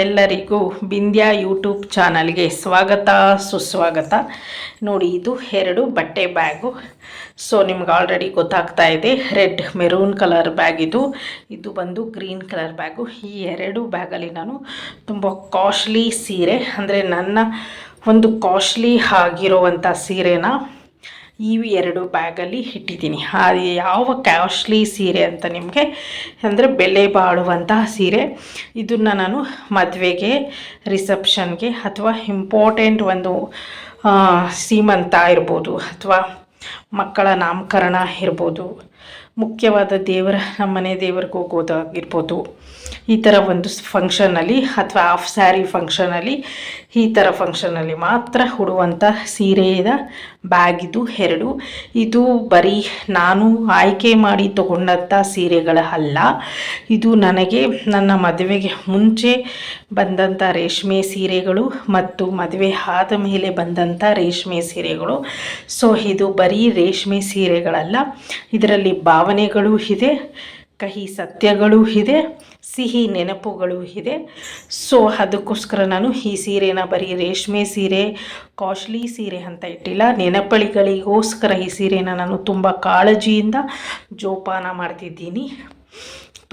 ಎಲ್ಲರಿಗೂ ಬಿಂದ್ಯಾ ಯೂಟ್ಯೂಬ್ ಚಾನಲ್ಗೆ ಸ್ವಾಗತ ಸುಸ್ವಾಗತ. ನೋಡಿ, ಇದು 2 ಬಟ್ಟೆ ಬ್ಯಾಗು. ಸೊ ನಿಮ್ಗೆ ಆಲ್ರೆಡಿ ಗೊತ್ತಾಗ್ತಾ ಇದೆ, ರೆಡ್ ಮೆರೂನ್ ಕಲರ್ ಬ್ಯಾಗ್ ಇದು ಬಂದು ಗ್ರೀನ್ ಕಲರ್ ಬ್ಯಾಗು. ಈ 2 ಬ್ಯಾಗಲ್ಲಿ ನಾನು ತುಂಬ ಕಾಸ್ಟ್ಲಿ ಸೀರೆ, ಅಂದರೆ ನನ್ನ ಒಂದು ಕಾಸ್ಟ್ಲಿ ಆಗಿರುವಂಥ ಸೀರೆನ ಈ 2 ಬ್ಯಾಗಲ್ಲಿ ಇಟ್ಟಿದ್ದೀನಿ. ಅದು ಯಾವ ಕಾಸ್ಟ್ಲಿ ಸೀರೆ ಅಂತ ನಿಮಗೆ ಅಂದರೆ ಬೆಲೆ ಬಾಳುವಂತಹ ಸೀರೆ. ಇದನ್ನು ನಾನು ಮದುವೆಗೆ, ರಿಸೆಪ್ಷನ್ಗೆ ಅಥವಾ ಇಂಪಾರ್ಟೆಂಟ್ ಒಂದು ಸೀಮಂತ ಇರ್ಬೋದು, ಅಥವಾ ಮಕ್ಕಳ ನಾಮಕರಣ ಇರ್ಬೋದು, ಮುಖ್ಯವಾದ ನಮ್ಮನೆ ದೇವರಿಗೆ ಹೋಗೋದಾಗಿರ್ಬೋದು, ಈ ಥರ ಒಂದು ಫಂಕ್ಷನಲ್ಲಿ ಅಥವಾ ಹಾಫ್ ಸ್ಯಾರಿ ಫಂಕ್ಷನಲ್ಲಿ, ಈ ಥರ ಫಂಕ್ಷನಲ್ಲಿ ಮಾತ್ರ ಉಡುವಂಥ ಸೀರೆಯ ಬ್ಯಾಗ್ ಇದು 2. ಇದು ಬರೀ ನಾನು ಆಯ್ಕೆ ಮಾಡಿ ತಗೊಂಡಂಥ ಸೀರೆಗಳಲ್ಲ. ಇದು ನನಗೆ ನನ್ನ ಮದುವೆಗೆ ಮುಂಚೆ ಬಂದಂಥ ರೇಷ್ಮೆ ಸೀರೆಗಳು ಮತ್ತು ಮದುವೆ ಆದ ಮೇಲೆ ಬಂದಂಥ ರೇಷ್ಮೆ ಸೀರೆಗಳು. ಸೊ ಇದು ಬರೀ ರೇಷ್ಮೆ ಸೀರೆಗಳಲ್ಲ, ಇದರಲ್ಲಿ ಭಾವನೆಗಳು ಇದೆ, ಕಹಿ ಸತ್ಯಗಳು ಇದೆ, ಸಿಹಿ ನೆನಪುಗಳು ಇದೆ. ಸೊ ಅದಕ್ಕೋಸ್ಕರ ನಾನು ಈ ಸೀರೆನ ಬರೀ ರೇಷ್ಮೆ ಸೀರೆ, ಕಾಸ್ಟ್ಲಿ ಸೀರೆ ಅಂತ ಇಟ್ಟಿಲ್ಲ. ನೆನಪುಗಳಿಗೋಸ್ಕರ ಈ ಸೀರೆನ ನಾನು ತುಂಬ ಕಾಳಜಿಯಿಂದ ಜೋಪಾನ ಮಾಡ್ತಿದ್ದೀನಿ.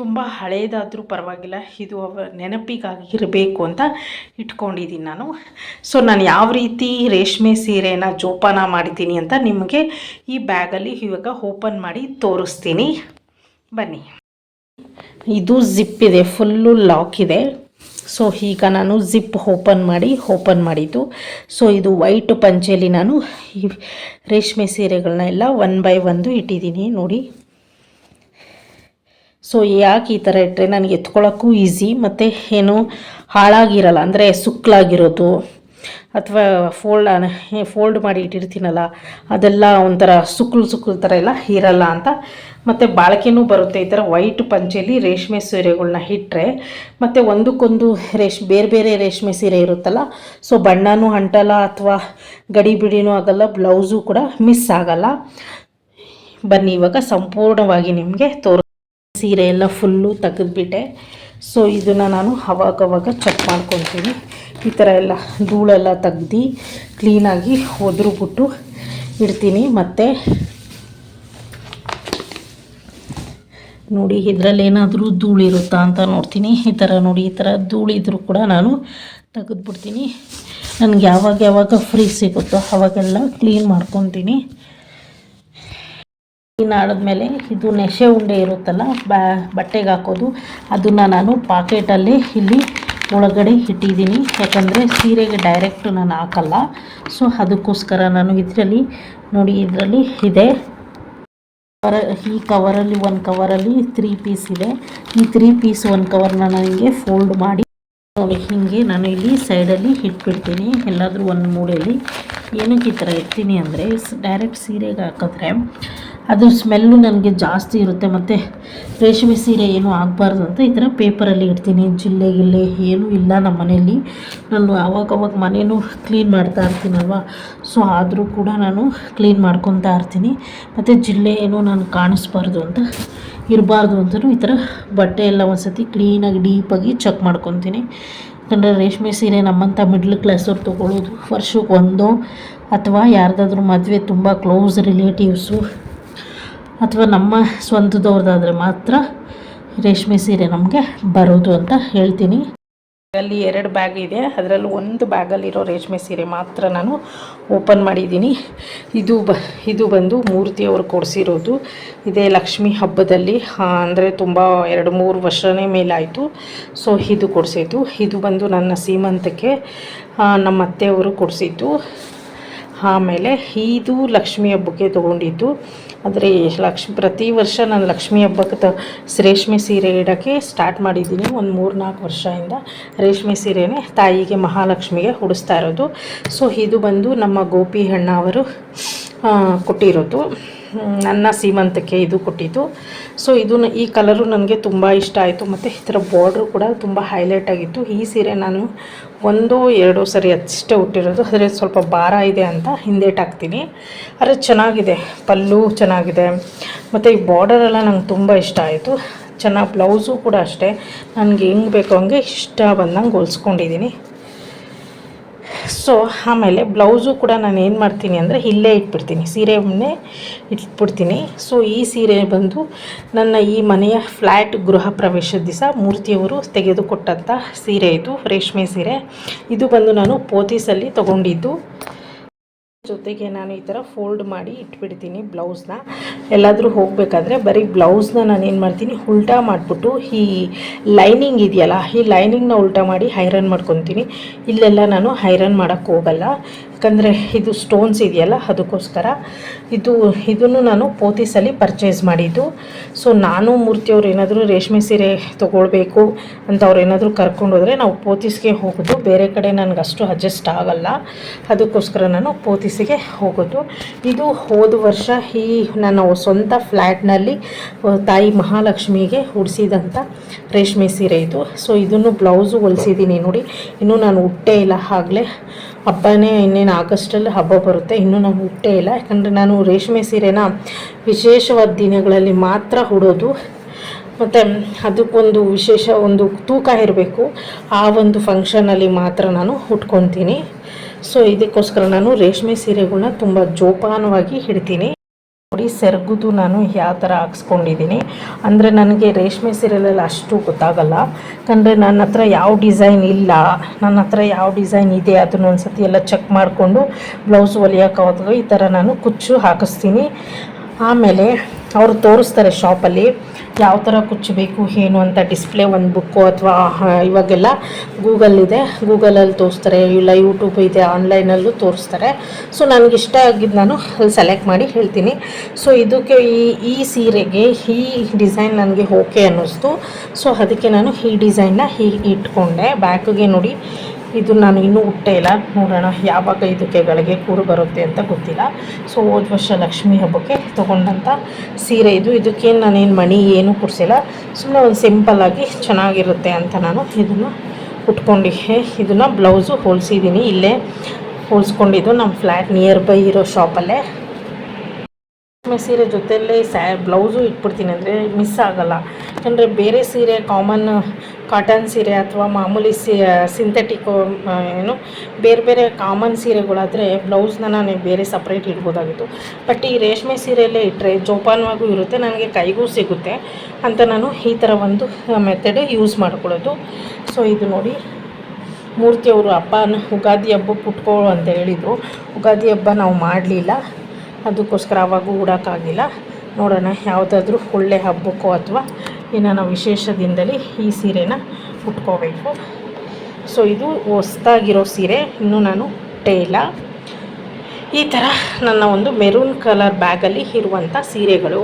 ತುಂಬ ಹಳೇದಾದರೂ ಪರವಾಗಿಲ್ಲ, ಇದು ನೆನಪಿಗಾಗಿ ಇರಬೇಕು ಅಂತ ಇಟ್ಕೊಂಡಿದ್ದೀನಿ ನಾನು. ಸೊ ನಾನು ಯಾವ ರೀತಿ ರೇಷ್ಮೆ ಸೀರೆನ ಜೋಪಾನ ಮಾಡಿದ್ದೀನಿ ಅಂತ ನಿಮಗೆ ಈ ಬ್ಯಾಗಲ್ಲಿ ಇವಾಗ ಓಪನ್ ಮಾಡಿ ತೋರಿಸ್ತೀನಿ, ಬನ್ನಿ. ಇದು ಜಿಪ್ ಇದೆ, ಫುಲ್ಲು ಲಾಕ್ ಇದೆ. ಸೊ ಈಗ ನಾನು ಜಿಪ್ ಓಪನ್ ಮಾಡಿದ್ದು. ಸೊ ಇದು ವೈಟ್ ಪಂಚೆಯಲ್ಲಿ ನಾನು ಈ ರೇಷ್ಮೆ ಸೀರೆಗಳನ್ನ ಎಲ್ಲ 1 by 1 ಇಟ್ಟಿದ್ದೀನಿ ನೋಡಿ. ಸೊ ಯಾಕೆ ಈ ಥರ ಇಟ್ಟರೆ ನನಗೆ ಎತ್ಕೊಳ್ಳೋಕ್ಕೂ ಈಸಿ, ಮತ್ತು ಏನು ಹಾಳಾಗಿರಲ್ಲ, ಅಂದರೆ ಸುಕ್ಕಲಾಗಿರೋದು ಅಥವಾ ಫೋಲ್ಡ್ ಮಾಡಿ ಇಟ್ಟಿರ್ತೀನಲ್ಲ, ಅದೆಲ್ಲ ಒಂಥರ ಸುಕ್ಕಲು ಥರ ಎಲ್ಲ ಇರಲ್ಲ ಅಂತ. ಮತ್ತು ಬಾಳಿಕೆನೂ ಬರುತ್ತೆ ಈ ಥರ ವೈಟ್ ಪಂಚೆಯಲ್ಲಿ ರೇಷ್ಮೆ ಸೀರೆಗಳನ್ನ ಇಟ್ಟರೆ. ಮತ್ತು ಒಂದಕ್ಕೊಂದು ಬೇರೆ ಬೇರೆ ರೇಷ್ಮೆ ಸೀರೆ ಇರುತ್ತಲ್ಲ, ಸೊ ಬಣ್ಣನೂ ಅಂಟಲ್ಲ ಅಥವಾ ಗಡಿ ಬಿಡಿನೂ ಆಗಲ್ಲ, ಬ್ಲೌಸು ಕೂಡ ಮಿಸ್ ಆಗಲ್ಲ. ಬನ್ನಿ ಇವಾಗ ಸಂಪೂರ್ಣವಾಗಿ ನಿಮಗೆ ಸೀರೆ ಎಲ್ಲ ಫುಲ್ಲು ತೆಗೆದುಬಿಟ್ಟೆ. ಸೊ ಇದನ್ನು ನಾನು ಅವಾಗವಾಗ ಚೆಕ್ ಮಾಡ್ಕೊತೀನಿ. ಈ ಥರ ಎಲ್ಲ ಧೂಳೆಲ್ಲ ತೆಗ್ದು ಕ್ಲೀನಾಗಿ ಒದ್ರುಬಿಟ್ಟು ಇಡ್ತೀನಿ. ಮತ್ತು ನೋಡಿ, ಇದರಲ್ಲಿ ಏನಾದರೂ ಧೂಳಿರುತ್ತಾ ಅಂತ ನೋಡ್ತೀನಿ. ಈ ಥರ ನೋಡಿ, ಈ ಥರ ಧೂಳಿದ್ರೂ ಕೂಡ ನಾನು ತೆಗೆದುಬಿಡ್ತೀನಿ. ನನಗೆ ಯಾವಾಗ ಫ್ರೀ ಸಿಗುತ್ತೋ ಅವಾಗೆಲ್ಲ ಕ್ಲೀನ್ ಮಾಡ್ಕೊತೀನಿ. ಕ್ಲೀನ್ ಆಡಿದ್ಮೇಲೆ ಇದು ನೆಶೆ ಉಂಡೆ ಇರುತ್ತಲ್ಲ ಬಟ್ಟೆಗೆ ಹಾಕೋದು, ಅದನ್ನು ನಾನು ಪಾಕೆಟಲ್ಲಿ ಇಲ್ಲಿ ಒಳಗಡೆ ಇಟ್ಟಿದ್ದೀನಿ. ಯಾಕಂದರೆ ಸೀರೆಗೆ ಡೈರೆಕ್ಟ್ ನಾನು ಹಾಕಲ್ಲ. ಸೊ ಅದಕ್ಕೋಸ್ಕರ ನಾನು ಇದರಲ್ಲಿ ನೋಡಿ, ಇದರಲ್ಲಿ ಇದೆ ಈ ಕವರಲ್ಲಿ, 1 ಕವರಲ್ಲಿ 3 ಪೀಸ್ ಇದೆ. ಈ 3 ಪೀಸ್ 1 ಕವರ್ನ ನನಗೆ ಫೋಲ್ಡ್ ಮಾಡಿ ನೋಡಿ ಹೀಗೆ ನಾನು ಇಲ್ಲಿ ಸೈಡಲ್ಲಿ ಇಟ್ಬಿಡ್ತೀನಿ, ಎಲ್ಲಾದರೂ ಒಂದು ಮೂಲೆಯಲ್ಲಿ. ಏನಕ್ಕೆ ಈ ಥರ ಇಡ್ತೀನಿ ಅಂದರೆ, ಡೈರೆಕ್ಟ್ ಸೀರೆಗೆ ಹಾಕಿದ್ರೆ ಅದು ಸ್ಮೆಲ್ಲು ನನಗೆ ಜಾಸ್ತಿ ಇರುತ್ತೆ, ಮತ್ತು ರೇಷ್ಮೆ ಸೀರೆ ಏನೂ ಆಗಬಾರ್ದು ಅಂತ ಈ ಥರ ಪೇಪರಲ್ಲಿ ಇಡ್ತೀನಿ. ಜಿಲ್ಲೆ ಏನೂ ಇಲ್ಲ ನಮ್ಮ ಮನೆಯಲ್ಲಿ. ನಾನು ಅವಾಗವಾಗ ಮನೇನೂ ಕ್ಲೀನ್ ಮಾಡ್ತಾ ಇರ್ತೀನಲ್ವ, ಸೊ ಆದರೂ ಕೂಡ ನಾನು ಕ್ಲೀನ್ ಮಾಡ್ಕೊತಾ ಇರ್ತೀನಿ. ಮತ್ತು ಜಿಲ್ಲೆ ಏನೂ ನಾನು ಕಾಣಿಸ್ಬಾರ್ದು ಅಂತ, ಇರಬಾರ್ದು ಅಂತಲೂ ಈ ಥರ ಬಟ್ಟೆ ಎಲ್ಲ ಒಂದು ಸತಿ ಕ್ಲೀನಾಗಿ ಡೀಪಾಗಿ ಚೆಕ್ ಮಾಡ್ಕೊತೀನಿ. ಯಾಕಂದರೆ ರೇಷ್ಮೆ ಸೀರೆ ನಮ್ಮಂಥ ಮಿಡ್ಲ್ ಕ್ಲಾಸವ್ರು ತೊಗೊಳ್ಳೋದು ವರ್ಷಕ್ಕೆ 1 ಅಥವಾ ಯಾರ್ದಾದ್ರೂ ಮದುವೆ ತುಂಬ ಕ್ಲೋಸ್ ರಿಲೇಟಿವ್ಸು ಅಥವಾ ನಮ್ಮ ಸ್ವಂತದವ್ರದ್ದಾದರೆ ಮಾತ್ರ ರೇಷ್ಮೆ ಸೀರೆ ನಮಗೆ ಬರೋದು ಅಂತ ಹೇಳ್ತೀನಿ. ಅಲ್ಲಿ 2 ಬ್ಯಾಗ್ ಇದೆ, ಅದರಲ್ಲಿ ಒಂದು ಬ್ಯಾಗಲ್ಲಿರೋ ರೇಷ್ಮೆ ಸೀರೆ ಮಾತ್ರ ನಾನು ಓಪನ್ ಮಾಡಿದ್ದೀನಿ. ಇದು ಬಂದು ಮೂರ್ತಿಯವರು ಕೊಡಿಸಿರೋದು. ಇದೇ ಲಕ್ಷ್ಮಿ ಹಬ್ಬದಲ್ಲಿ, ಅಂದರೆ ತುಂಬ 2-3 ವರ್ಷನೇ ಮೇಲಾಯಿತು. ಸೊ ಇದು ಕೊಡಿಸಿದ್ದು. ಇದು ಬಂದು ನನ್ನ ಸೀಮಂತಕ್ಕೆ ನಮ್ಮ ಅತ್ತೆಯವರು ಕೊಡಿಸಿದ್ದು. ಆಮೇಲೆ ಇದು ಲಕ್ಷ್ಮಿ ಹಬ್ಬಕ್ಕೆ ತೊಗೊಂಡಿದ್ದು. ಆದರೆ ಪ್ರತಿ ವರ್ಷ ನಾನು ಲಕ್ಷ್ಮಿ ಹಬ್ಬಕ್ಕೆ ರೇಷ್ಮೆ ಸೀರೆ ಇಡೋಕ್ಕೆ ಸ್ಟಾರ್ಟ್ ಮಾಡಿದ್ದೀನಿ. ಒಂದು 3-4 ವರ್ಷದಿಂದ ರೇಷ್ಮೆ ಸೀರೆನೇ ತಾಯಿಗೆ, ಮಹಾಲಕ್ಷ್ಮಿಗೆ ಉಡಿಸ್ತಾ ಇರೋದು. ಸೊ ಇದು ಬಂದು ನಮ್ಮ ಗೋಪಿ ಅಣ್ಣ ಅವರು ಕೊಟ್ಟಿರೋದು, ನನ್ನ ಸೀಮಂತಕ್ಕೆ ಇದು ಕೊಟ್ಟಿದ್ದು. ಸೊ ಈ ಕಲರು ನನಗೆ ತುಂಬ ಇಷ್ಟ ಆಯಿತು. ಮತ್ತು ಈ ಥರ ಬಾರ್ಡ್ರು ಕೂಡ ತುಂಬ ಹೈಲೈಟ್ ಆಗಿತ್ತು. ಈ ಸೀರೆ ನಾನು 1-2 ಸರಿ ಅಷ್ಟೇ ಉಟ್ಟಿರೋದು, ಆದರೆ ಸ್ವಲ್ಪ ಭಾರ ಇದೆ ಅಂತ ಹಿಂದೇಟಾಕ್ತೀನಿ. ಆದರೆ ಚೆನ್ನಾಗಿದೆ, ಪಲ್ಲು ಚೆನ್ನಾಗಿದೆ, ಮತ್ತು ಈ ಬಾರ್ಡರೆಲ್ಲ ನಂಗೆ ತುಂಬ ಇಷ್ಟ ಆಯಿತು. ಚೆನ್ನಾಗಿ ಬ್ಲೌಸು ಕೂಡ ಅಷ್ಟೇ ನನಗೆ ಹೆಂಗೆ ಬೇಕೋ ಹಂಗೆ ಇಷ್ಟ ಬಂದಂಗೆ ಹೊಲ್ಸ್ಕೊಂಡಿದ್ದೀನಿ. ಸೊ ಆಮೇಲೆ ಬ್ಲೌಸು ಕೂಡ ನಾನು ಏನು ಮಾಡ್ತೀನಿ ಅಂದರೆ ಇಲ್ಲೇ ಇಟ್ಬಿಡ್ತೀನಿ, ಸೀರೆಯನ್ನೇ ಇಟ್ಬಿಡ್ತೀನಿ. ಸೊ ಈ ಸೀರೆ ಬಂದು ನನ್ನ ಈ ಮನೆಯ ಫ್ಲ್ಯಾಟ್ ಗೃಹ ಪ್ರವೇಶದ ದಿವಸ ಮೂರ್ತಿಯವರು ತೆಗೆದುಕೊಟ್ಟಂಥ ಸೀರೆ ಇದು, ರೇಷ್ಮೆ ಸೀರೆ. ಇದು ಬಂದು ನಾನು ಪೋತೀಸಲ್ಲಿ ತೊಗೊಂಡಿದ್ದು. ಜೊತೆಗೆ ನಾನು ಈ ಥರ ಫೋಲ್ಡ್ ಮಾಡಿ ಇಟ್ಬಿಡ್ತೀನಿ ಬ್ಲೌಸ್ನ. ಎಲ್ಲಾದರೂ ಹೋಗಬೇಕಾದ್ರೆ ಬರೀ ಬ್ಲೌಸ್ನ ನಾನು ಏನು ಮಾಡ್ತೀನಿ, ಉಲ್ಟಾ ಮಾಡಿಬಿಟ್ಟು ಈ ಲೈನಿಂಗ್ ಇದೆಯಲ್ಲ, ಈ ಲೈನಿಂಗ್ನ ಉಲ್ಟಾ ಮಾಡಿ ಐರನ್ ಮಾಡ್ಕೊತೀನಿ. ಇಲ್ಲೆಲ್ಲ ನಾನು ಐರನ್ ಮಾಡೋಕ್ಕೆ ಹೋಗಲ್ಲ, ಯಾಕಂದರೆ ಇದು ಸ್ಟೋನ್ಸ್ ಇದೆಯಲ್ಲ ಅದಕ್ಕೋಸ್ಕರ. ಇದನ್ನು ನಾನು ಪೋತೀಸಲ್ಲಿ ಪರ್ಚೇಸ್ ಮಾಡಿದ್ದು. ಸೊ ನಾನು ಮೂರ್ತಿಯವ್ರು ಏನಾದರೂ ರೇಷ್ಮೆ ಸೀರೆ ತೊಗೊಳ್ಬೇಕು ಅಂತ ಅವ್ರು ಏನಾದರೂ ಕರ್ಕೊಂಡೋದ್ರೆ ನಾವು ಪೋತೀಸ್ಗೆ ಹೋಗೋದು, ಬೇರೆ ಕಡೆ ನನಗೆ ಅಷ್ಟು ಅಡ್ಜಸ್ಟ್ ಆಗಲ್ಲ, ಅದಕ್ಕೋಸ್ಕರ ನಾನು ಪೋತೀಸಿಗೆ ಹೋಗೋದು. ಇದು ಹೋದ ವರ್ಷ ಈ ನನ್ನ ಸ್ವಂತ ಫ್ಲ್ಯಾಟ್ನಲ್ಲಿ ತಾಯಿ ಮಹಾಲಕ್ಷ್ಮಿಗೆ ಉಡಿಸಿದಂಥ ರೇಷ್ಮೆ ಸೀರೆ ಇದು. ಸೊ ಇದನ್ನು ಬ್ಲೌಸು ಹೊಲಿಸಿದ್ದೀನಿ ನೋಡಿ, ಇನ್ನೂ ನಾನು ಉಟ್ಟೇ ಇಲ್ಲ. ಆಗಲೇ ಹಬ್ಬನೇ ಇನ್ನೇನು ಆಗಸ್ಟಲ್ಲಿ ಹಬ್ಬ ಬರುತ್ತೆ, ಇನ್ನೂ ನಾನು ಉಟ್ಟೇ ಇಲ್ಲ. ಯಾಕಂದರೆ ನಾನು ರೇಷ್ಮೆ ಸೀರೆನ ವಿಶೇಷವಾದ ದಿನಗಳಲ್ಲಿ ಮಾತ್ರ ಉಡೋದು, ಮತ್ತು ಅದಕ್ಕೊಂದು ವಿಶೇಷ ಒಂದು ತೂಕ ಇರಬೇಕು, ಆ ಒಂದು ಫಂಕ್ಷನಲ್ಲಿ ಮಾತ್ರ ನಾನು ಉಟ್ಕೊತೀನಿ. ಸೊ ಇದಕ್ಕೋಸ್ಕರ ನಾನು ರೇಷ್ಮೆ ಸೀರೆಗಳನ್ನ ತುಂಬ ಜೋಪಾನವಾಗಿ ಇಡ್ತೀನಿ. ನೋಡಿ ಸೆರಗುದು ನಾನು ಯಾವ ಥರ ಹಾಕ್ಸ್ಕೊಂಡಿದ್ದೀನಿ ಅಂದರೆ ನನಗೆ ರೇಷ್ಮೆ ಸೀರೆಯಲ್ಲಿ ಅಷ್ಟು ಗೊತ್ತಾಗಲ್ಲ, ಯಾಕಂದರೆ ನನ್ನ ಹತ್ರ ಯಾವ ಡಿಸೈನ್ ಇಲ್ಲ, ನನ್ನ ಹತ್ರ ಯಾವ ಡಿಸೈನ್ ಇದೆ ಅದನ್ನು ಒಂದು ಸತಿ ಎಲ್ಲ ಚೆಕ್ ಮಾಡಿಕೊಂಡು ಬ್ಲೌಸ್ ಹೊಲಿಯೋಕ್ಕಾಗ ಈ ಥರ ನಾನು ಕುಚ್ಚು ಹಾಕಿಸ್ತೀನಿ. ಆಮೇಲೆ ಅವರು ತೋರಿಸ್ತಾರೆ ಶಾಪಲ್ಲಿ ಯಾವ ಥರ ಕುಚ್ಚು ಬೇಕು ಏನು ಅಂತ, ಡಿಸ್ಪ್ಲೇ ಒಂದು ಬುಕ್ಕು ಅಥವಾ ಇವಾಗೆಲ್ಲ ಗೂಗಲ್ ಇದೆ, ಗೂಗಲಲ್ಲಿ ತೋರಿಸ್ತಾರೆ, ಇಲ್ಲ ಯೂಟ್ಯೂಬ್ ಇದೆ, ಆನ್ಲೈನಲ್ಲೂ ತೋರಿಸ್ತಾರೆ. ಸೊ ನನಗಿಷ್ಟ ಆಗಿದ್ದು ನಾನು ಅಲ್ಲಿ ಸೆಲೆಕ್ಟ್ ಮಾಡಿ ಹೇಳ್ತೀನಿ. ಸೊ ಇದಕ್ಕೆ ಈ ಸೀರೆಗೆ ಈ ಡಿಸೈನ್ ನನಗೆ ಓಕೆ ಅನ್ನಿಸ್ತು. ಸೊ ಅದಕ್ಕೆ ನಾನು ಈ ಡಿಸೈನ್ನ ಹೀಗೆ ಇಟ್ಕೊಂಡೆ. ಬ್ಯಾಕಿಗೆ ನೋಡಿ, ಇದು ನಾನು ಇನ್ನೂ ಉಟ್ಟೇ ಇಲ್ಲ, ನೋಡೋಣ ಯಾವಾಗ ಇದಕ್ಕೆ ಗಳಿಗೆ ಕೂರು ಬರುತ್ತೆ ಅಂತ ಗೊತ್ತಿಲ್ಲ. ಸೊ ಹೋದ ವರ್ಷ ಲಕ್ಷ್ಮೀ ಹಬ್ಬಕ್ಕೆ ತೊಗೊಂಡಂಥ ಸೀರೆ ಇದು. ಇದಕ್ಕೇನು ನಾನೇನು ಮಣಿ ಏನೂ ಕೊಡಿಸಿಲ್ಲ, ಸುಮ್ಮನೆ ಒಂದು ಸಿಂಪಲ್ಲಾಗಿ ಚೆನ್ನಾಗಿರುತ್ತೆ ಅಂತ ನಾನು ಇದನ್ನು ಉಟ್ಕೊಂಡಿದ್ದೆ. ಇದನ್ನು ಬ್ಲೌಸು ಹೊಲಿಸಿದ್ದೀನಿ, ಇಲ್ಲೇ ಹೊಲಿಸ್ಕೊಂಡಿದ್ದು ನಮ್ಮ ಫ್ಲ್ಯಾಟ್ ನಿಯರ್ ಬೈ ಇರೋ ಶಾಪಲ್ಲೇ. ರೇಷ್ಮೆ ಸೀರೆ ಜೊತೆಯಲ್ಲೇ ಬ್ಲೌಸು ಇಟ್ಬಿಡ್ತೀನಿ ಅಂದರೆ ಮಿಸ್ ಆಗೋಲ್ಲ. ಯಾಕಂದರೆ ಬೇರೆ ಸೀರೆ ಕಾಮನ್ ಕಾಟನ್ ಸೀರೆ ಅಥವಾ ಮಾಮೂಲಿ ಸಿಂಥೆಟಿಕ್ಕು ಏನು ಬೇರೆ ಬೇರೆ ಕಾಮನ್ ಸೀರೆಗಳಾದರೆ ಬ್ಲೌಸ್ನ ನಾನು ಬೇರೆ ಸಪ್ರೇಟ್ ಇಡ್ಬೋದಾಗಿತ್ತು. ಬಟ್ ಈ ರೇಷ್ಮೆ ಸೀರೆಯಲ್ಲೇ ಇಟ್ಟರೆ ಜೋಪಾನವಾಗೂ ಇರುತ್ತೆ, ನನಗೆ ಕೈಗೂ ಸಿಗುತ್ತೆ ಅಂತ ನಾನು ಈ ಥರ ಒಂದು ಮೆಥಡ್ ಯೂಸ್ ಮಾಡ್ಕೊಳ್ಳೋದು. ಸೊ ಇದು ನೋಡಿ, ಮೂರ್ತಿಯವರು ಉಗಾದಿ ಹಬ್ಬಕ್ಕೆ ಉಟ್ಕೊಳ್ಳೋ ಅಂತ ಹೇಳಿದರು. ಉಗಾದಿ ಹಬ್ಬ ನಾವು ಮಾಡಲಿಲ್ಲ, ಅದಕ್ಕೋಸ್ಕರ ಅವಾಗೂ ಉಡೋಕ್ಕಾಗಿಲ್ಲ. ನೋಡೋಣ ಯಾವುದಾದ್ರೂ ಒಳ್ಳೆ ಹಬ್ಬಕ್ಕೋ ಅಥವಾ ಏನಾನ ವಿಶೇಷ ದಿನದಲ್ಲಿ ಈ ಸೀರೆನ ಉಟ್ಕೋಬೇಕು. ಸೊ ಇದು ಹೊಸ್ದಾಗಿರೋ ಸೀರೆ, ಇನ್ನೂ ನಾನು ಉಟ್ಟೇ ಇಲ್ಲ. ಈ ಥರ ನನ್ನ ಒಂದು ಮೆರೂನ್ ಕಲರ್ ಬ್ಯಾಗಲ್ಲಿ ಇರುವಂಥ ಸೀರೆಗಳು.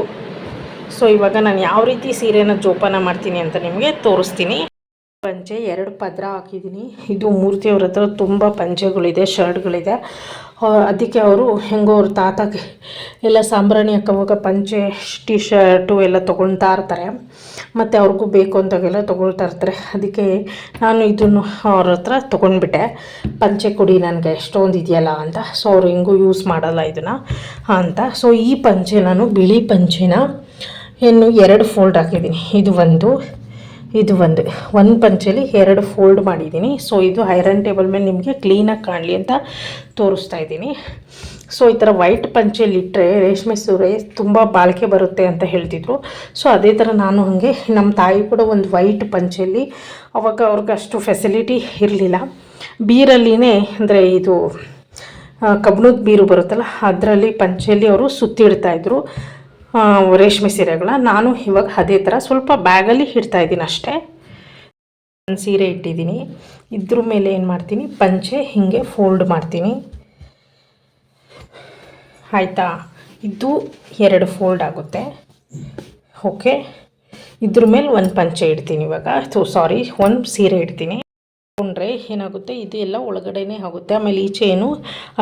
ಸೊ ಇವಾಗ ನಾನು ಯಾವ ರೀತಿ ಸೀರೆನ ಜೋಪಾನ ಮಾಡ್ತೀನಿ ಅಂತ ನಿಮಗೆ ತೋರಿಸ್ತೀನಿ. ಪಂಚೆ 2 ಪದರ ಹಾಕಿದ್ದೀನಿ. ಇದು ಮೂರ್ತಿಯವ್ರ ಹತ್ರ ತುಂಬ ಪಂಚೆಗಳಿದೆ, ಶರ್ಟ್ಗಳಿದೆ. ಅದಕ್ಕೆ ಅವರು ಹೆಂಗೋ ಅವ್ರ ತಾತಗೆ ಎಲ್ಲ ಸಾಂಬ್ರಾಣಿ ಹಾಕೋವಾಗ ಪಂಚೆ ಟಿ ಶರ್ಟು ಎಲ್ಲ ತೊಗೊಳ್ತಾ ಇರ್ತಾರೆ, ಮತ್ತು ಅವ್ರಿಗೂ ಬೇಕು ಅಂತಾಗೆಲ್ಲ ತೊಗೊಳ್ತಾ ಇರ್ತಾರೆ. ಅದಕ್ಕೆ ನಾನು ಇದನ್ನು ಅವ್ರ ಹತ್ರ ತೊಗೊಂಡ್ಬಿಟ್ಟೆ, ಪಂಚೆ ಕೊಡಿ ನನಗೆ ಎಷ್ಟೊಂದು ಇದೆಯಲ್ಲ ಅಂತ. ಸೊ ಅವ್ರು ಹೆಂಗೂ ಯೂಸ್ ಮಾಡಲ್ಲ ಇದನ್ನು ಅಂತ. ಸೊ ಈ ಪಂಚೆ ನಾನು ಬಿಳಿ ಪಂಚೆನ ಇನ್ನು 2 ಫೋಲ್ಡ್ ಹಾಕಿದ್ದೀನಿ. ಇದು ಒಂದು ಪಂಚೆಲಿ 2 ಫೋಲ್ಡ್ ಮಾಡಿದ್ದೀನಿ. ಸೊ ಇದು ಐರನ್ ಟೇಬಲ್ ಮೇಲೆ ನಿಮಗೆ ಕ್ಲೀನಾಗಿ ಕಾಣಲಿ ಅಂತ ತೋರಿಸ್ತಾ ಇದ್ದೀನಿ. ಸೊ ಈ ಥರ ವೈಟ್ ಪಂಚೆಲಿಟ್ಟರೆ ರೇಷ್ಮೆ ಸೀರೆ ತುಂಬ ಬಾಳಿಕೆ ಬರುತ್ತೆ ಅಂತ ಹೇಳ್ತಿದ್ರು. ಸೊ ಅದೇ ಥರ ನಾನು ಹಾಗೆ ನಮ್ಮ ತಾಯಿ ಕೂಡ ಒಂದು ವೈಟ್ ಪಂಚೆಯಲ್ಲಿ, ಅವಾಗ ಅವ್ರಿಗೆ ಅಷ್ಟು ಫೆಸಿಲಿಟಿ ಇರಲಿಲ್ಲ, ಬೀರಲ್ಲಿನೇ ಅಂದರೆ ಇದು ಕಬ್ಬಿಣದ ಬೀರು ಬರುತ್ತಲ್ಲ ಅದರಲ್ಲಿ ಪಂಚೆಯಲ್ಲಿ ಅವರು ಸುತ್ತಿಡ್ತಾಯಿದ್ರು ರೇಷ್ಮೆ ಸೀರೆಗಳನ್ನ. ನಾನು ಇವಾಗ ಅದೇ ಥರ ಸ್ವಲ್ಪ ಬ್ಯಾಗಲ್ಲಿ ಇಡ್ತಾಯಿದ್ದೀನಿ ಅಷ್ಟೇ. ಒಂದು ಸೀರೆ ಇಟ್ಟಿದ್ದೀನಿ, ಇದ್ರ ಮೇಲೆ ಏನು ಮಾಡ್ತೀನಿ, ಪಂಚೆ ಹೀಗೆ ಫೋಲ್ಡ್ ಮಾಡ್ತೀನಿ, ಆಯಿತಾ. ಇದು 2 ಫೋಲ್ಡ್ ಆಗುತ್ತೆ. ಓಕೆ, ಇದ್ರ ಮೇಲೆ ಒಂದು ಪಂಚೆ ಇಡ್ತೀನಿ ಇವಾಗ, ಒಂದು ಸೀರೆ ಇಡ್ತೀನಿ. ಕೊಂಡ್ರೆ ಏನಾಗುತ್ತೆ, ಇದೆಲ್ಲ ಒಳಗಡೆನೇ ಆಗುತ್ತೆ, ಆಮೇಲೆ ಈಚೆ ಏನು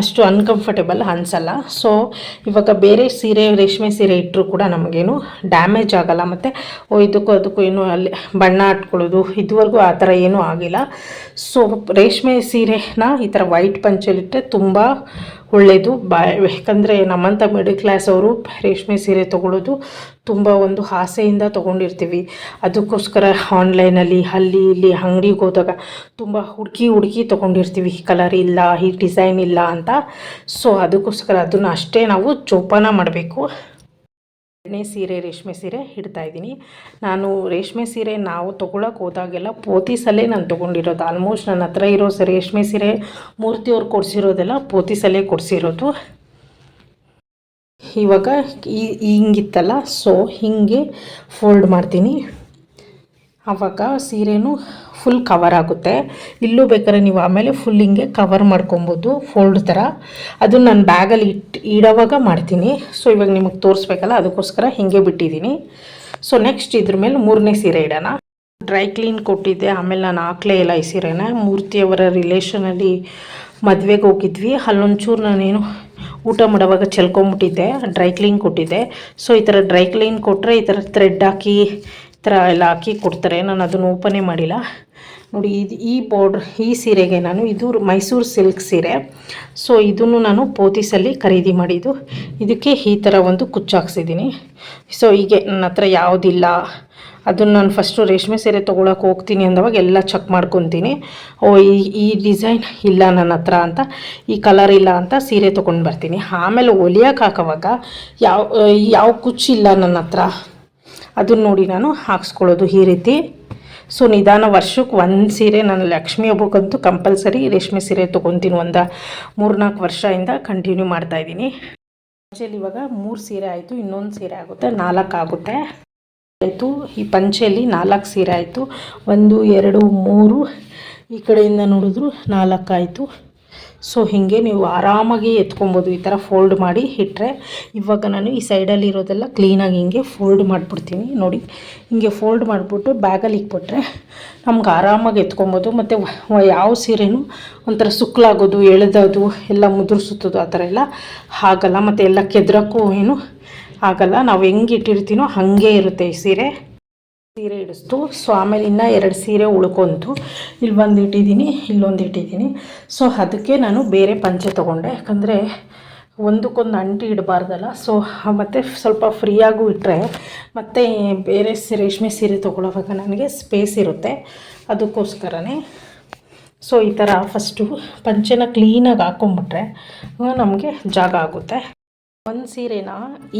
ಅಷ್ಟು ಅನ್ಕಂಫರ್ಟೇಬಲ್ ಅನಿಸಲ್ಲ. ಸೊ ಇವಾಗ ಬೇರೆ ಸೀರೆ ರೇಷ್ಮೆ ಸೀರೆ ಇಟ್ಟರೂ ಕೂಡ ನಮಗೇನು ಡ್ಯಾಮೇಜ್ ಆಗೋಲ್ಲ, ಮತ್ತು ಅದಕ್ಕೂ ಏನು ಅಲ್ಲಿ ಬಣ್ಣ ಹಟ್ಕೊಳ್ಳೋದು ಇದುವರೆಗೂ ಆ ಥರ ಏನೂ ಆಗಿಲ್ಲ. ಸೊ ರೇಷ್ಮೆ ಸೀರೆನ ಈ ಥರ ವೈಟ್ ಪಂಚೆಲಿಟ್ಟರೆ ತುಂಬ ಒಳ್ಳೆಯದು. ಯಾಕಂದರೆ ನಮ್ಮಂಥ ಮಿಡಲ್ ಕ್ಲಾಸ್ ಅವರು ರೇಷ್ಮೆ ಸೀರೆ ತೊಗೊಳ್ಳೋದು ತುಂಬ ಒಂದು ಆಸೆಯಿಂದ ತೊಗೊಂಡಿರ್ತೀವಿ. ಅದಕ್ಕೋಸ್ಕರ ಆನ್ಲೈನಲ್ಲಿ ಅಲ್ಲಿ ಇಲ್ಲಿ ಅಂಗಡಿಗೆ ಹೋದಾಗ ತುಂಬ ಹುಡುಕಿ ತೊಗೊಂಡಿರ್ತೀವಿ, ಕಲರ್ ಇಲ್ಲ, ಈ ಡಿಸೈನ್ ಇಲ್ಲ ಅಂತ. ಸೊ ಅದಕ್ಕೋಸ್ಕರ ಅದನ್ನು ಅಷ್ಟೇ ನಾವು ಜೋಪಾನ ಮಾಡಬೇಕು. ಎರಡನೇ ಸೀರೆ ರೇಷ್ಮೆ ಸೀರೆ ಇಡ್ತಾಯಿದ್ದೀನಿ. ನಾನು ರೇಷ್ಮೆ ಸೀರೆ ನಾವು ತೊಗೊಳಕ್ಕೆ ಹೋದಾಗೆಲ್ಲ ಪೋತಿಸಲ್ಲೇ ನಾನು ತೊಗೊಂಡಿರೋದು. ಆಲ್ಮೋಸ್ಟ್ ನನ್ನ ಹತ್ರ ಇರೋ ರೇಷ್ಮೆ ಸೀರೆ ಮೂರ್ತಿಯವ್ರು ಕೊಡಿಸಿರೋದೆಲ್ಲ ಪೋತಿಸಲ್ಲೇ ಕೊಡಿಸಿರೋದು. ಇವಾಗ ಹಿಂಗಿತ್ತಲ್ಲ, ಸೊ ಹಿಂಗೆ ಫೋಲ್ಡ್ ಮಾಡ್ತೀನಿ. ಆವಾಗ ಸೀರೆನೂ ಫುಲ್ ಕವರ್ ಆಗುತ್ತೆ. ಇಲ್ಲೂ ಬೇಕಾದ್ರೆ ನೀವು ಆಮೇಲೆ ಫುಲ್ ಹಿಂಗೆ ಕವರ್ ಮಾಡ್ಕೊಬೋದು ಫೋಲ್ಡ್ ಥರ. ಅದು ನಾನು ಬ್ಯಾಗಲ್ಲಿ ಇಡೋವಾಗ ಮಾಡ್ತೀನಿ. ಸೊ ಇವಾಗ ನಿಮಗೆ ತೋರಿಸ್ಬೇಕಲ್ಲ, ಅದಕ್ಕೋಸ್ಕರ ಹಿಂಗೆ ಬಿಟ್ಟಿದ್ದೀನಿ. ಸೊ ನೆಕ್ಸ್ಟ್ ಇದ್ರ ಮೇಲೆ ಮೂರನೇ ಸೀರೆ ಇಡೋಣ. ಡ್ರೈ ಕ್ಲೀನ್ ಕೊಟ್ಟಿದ್ದೆ, ಆಮೇಲೆ ನಾನು ಹಾಕ್ಲೇ ಇಲ್ಲ ಈ ಸೀರೆನ. ಮೂರ್ತಿಯವರ ರಿಲೇಷನಲ್ಲಿ ಮದುವೆಗೆ ಹೋಗಿದ್ವಿ, ಅಲ್ಲೊಂಚೂರು ನಾನೇನು ಊಟ ಮಾಡೋವಾಗ ಚೆಲ್ಕೊಂಬಿಟ್ಟಿದ್ದೆ, ಡ್ರೈ ಕ್ಲೀನ್ ಕೊಟ್ಟಿದ್ದೆ. ಸೊ ಈ ಥರ ಡ್ರೈ ಕ್ಲೀನ್ ಕೊಟ್ಟರೆ ಈ ಥರ ಥ್ರೆಡ್ ಹಾಕಿ ಈ ಥರ ಎಲ್ಲ ಹಾಕಿ ಕೊಡ್ತಾರೆ. ನಾನು ಅದನ್ನು ಓಪನೇ ಮಾಡಿಲ್ಲ. ನೋಡಿ, ಈ ಬಾರ್ಡ್ರ್ ಈ ಸೀರೆಗೆ ಇದು ಮೈಸೂರು ಸಿಲ್ಕ್ ಸೀರೆ. ಸೊ ಇದನ್ನು ನಾನು ಪೋತಿಸಲ್ಲಿ ಖರೀದಿ ಮಾಡಿದ್ದು. ಇದಕ್ಕೆ ಈ ಥರ ಒಂದು ಕುಚ್ಚು ಹಾಕ್ಸಿದ್ದೀನಿ. ಸೊ ಹೀಗೆ ನನ್ನ ಹತ್ರ ಯಾವುದಿಲ್ಲ, ಅದನ್ನು ನಾನು ಫಸ್ಟು ರೇಷ್ಮೆ ಸೀರೆ ತೊಗೊಳಕ್ಕೆ ಹೋಗ್ತೀನಿ ಅಂದವಾಗ ಎಲ್ಲ ಚೆಕ್ ಮಾಡ್ಕೊತೀನಿ. ಈ ಡಿಸೈನ್ ಇಲ್ಲ ನನ್ನ ಹತ್ರ ಅಂತ, ಈ ಕಲರ್ ಇಲ್ಲ ಅಂತ ಸೀರೆ ತೊಗೊಂಡು ಬರ್ತೀನಿ. ಆಮೇಲೆ ಹೊಲಿಯೋಕೆ ಹಾಕೋವಾಗ ಯಾವ ಕುಚ್ಚಿಲ್ಲ ನನ್ನ ಹತ್ರ, ಅದನ್ನು ನೋಡಿ ನಾನು ಹಾಕ್ಸ್ಕೊಳ್ಳೋದು ಈ ರೀತಿ. ಸೊ ನಿಧಾನ ವರ್ಷಕ್ಕೆ ಒಂದು ಸೀರೆ ನಾನು ಲಕ್ಷ್ಮಿ ಹಬ್ಬಕ್ಕಂತೂ ಕಂಪಲ್ಸರಿ ರೇಷ್ಮೆ ಸೀರೆ ತೊಗೊತೀನಿ. 3-4 ವರ್ಷದಿಂದ ಕಂಟಿನ್ಯೂ ಮಾಡ್ತಾಯಿದ್ದೀನಿ. ಇವಾಗ 3 ಸೀರೆ ಆಯಿತು, ಇನ್ನೊಂದು ಸೀರೆ ಆಗುತ್ತೆ, 4 ಆಗುತ್ತೆ ಆಯಿತು. ಈ ಪಂಚೆಯಲ್ಲಿ 4 ಸೀರೆ ಆಯಿತು. 1 2 3 ಈ ಕಡೆಯಿಂದ ನೋಡಿದ್ರು 4 ಆಯಿತು. ಸೊ ಹೀಗೆ ನೀವು ಆರಾಮಾಗಿ ಎತ್ಕೊಬೋದು ಈ ಥರ ಫೋಲ್ಡ್ ಮಾಡಿ ಇಟ್ಟರೆ. ಇವಾಗ ನಾನು ಈ ಸೈಡಲ್ಲಿ ಇರೋದೆಲ್ಲ ಕ್ಲೀನಾಗಿ ಹಿಂಗೆ ಫೋಲ್ಡ್ ಮಾಡಿಬಿಡ್ತೀನಿ. ನೋಡಿ, ಹಿಂಗೆ ಫೋಲ್ಡ್ ಮಾಡಿಬಿಟ್ಟು ಬ್ಯಾಗಲ್ಲಿ ಇಕ್ಬಿಟ್ರೆ ನಮ್ಗೆ ಆರಾಮಾಗಿ ಎತ್ಕೊಬೋದು. ಮತ್ತು ಯಾವ ಸೀರೆನೂ ಒಂಥರ ಸುಕ್ಕಲಾಗೋದು, ಎಳೆದೋದು, ಎಲ್ಲ ಮುದುರಿಸುತ್ತೋದು ಆ ಥರ ಎಲ್ಲ ಆಗಲ್ಲ. ಮತ್ತು ಎಲ್ಲ ಕೆದ್ರಕ್ಕೂ ಏನು ಆಗಲ್ಲ. ನಾವು ಹೆಂಗೆ ಇಟ್ಟಿರ್ತೀನೋ ಹಾಗೆ ಇರುತ್ತೆ ಈ ಸೀರೆ ಇಡಿಸ್ತು. ಸೊ ಆಮೇಲೆ ಇನ್ನೂ 2 ಸೀರೆ ಉಳ್ಕೊಂತು. ಇಲ್ಲೊಂದು ಇಟ್ಟಿದ್ದೀನಿ, ಇಲ್ಲೊಂದು ಇಟ್ಟಿದ್ದೀನಿ. ಸೊ ಅದಕ್ಕೆ ನಾನು ಬೇರೆ ಪಂಚೆ ತೊಗೊಂಡೆ, ಯಾಕಂದರೆ ಒಂದಕ್ಕೊಂದು ಅಂಟಿ ಇಡಬಾರ್ದಲ್ಲ. ಸೊ ಮತ್ತು ಸ್ವಲ್ಪ ಫ್ರೀಯಾಗೂ ಇಟ್ಟರೆ ಮತ್ತು ಬೇರೆ ರೇಷ್ಮೆ ಸೀರೆ ತೊಗೊಳ್ಳೋವಾಗ ನನಗೆ ಸ್ಪೇಸ್ ಇರುತ್ತೆ, ಅದಕ್ಕೋಸ್ಕರನೇ. ಸೊ ಈ ಥರ ಫಸ್ಟು ಪಂಚೆನ ಕ್ಲೀನಾಗಿ ಹಾಕ್ಕೊಂಬಿಟ್ರೆ ನಮಗೆ ಜಾಗ ಆಗುತ್ತೆ. ಒಂದು ಸೀರೆನ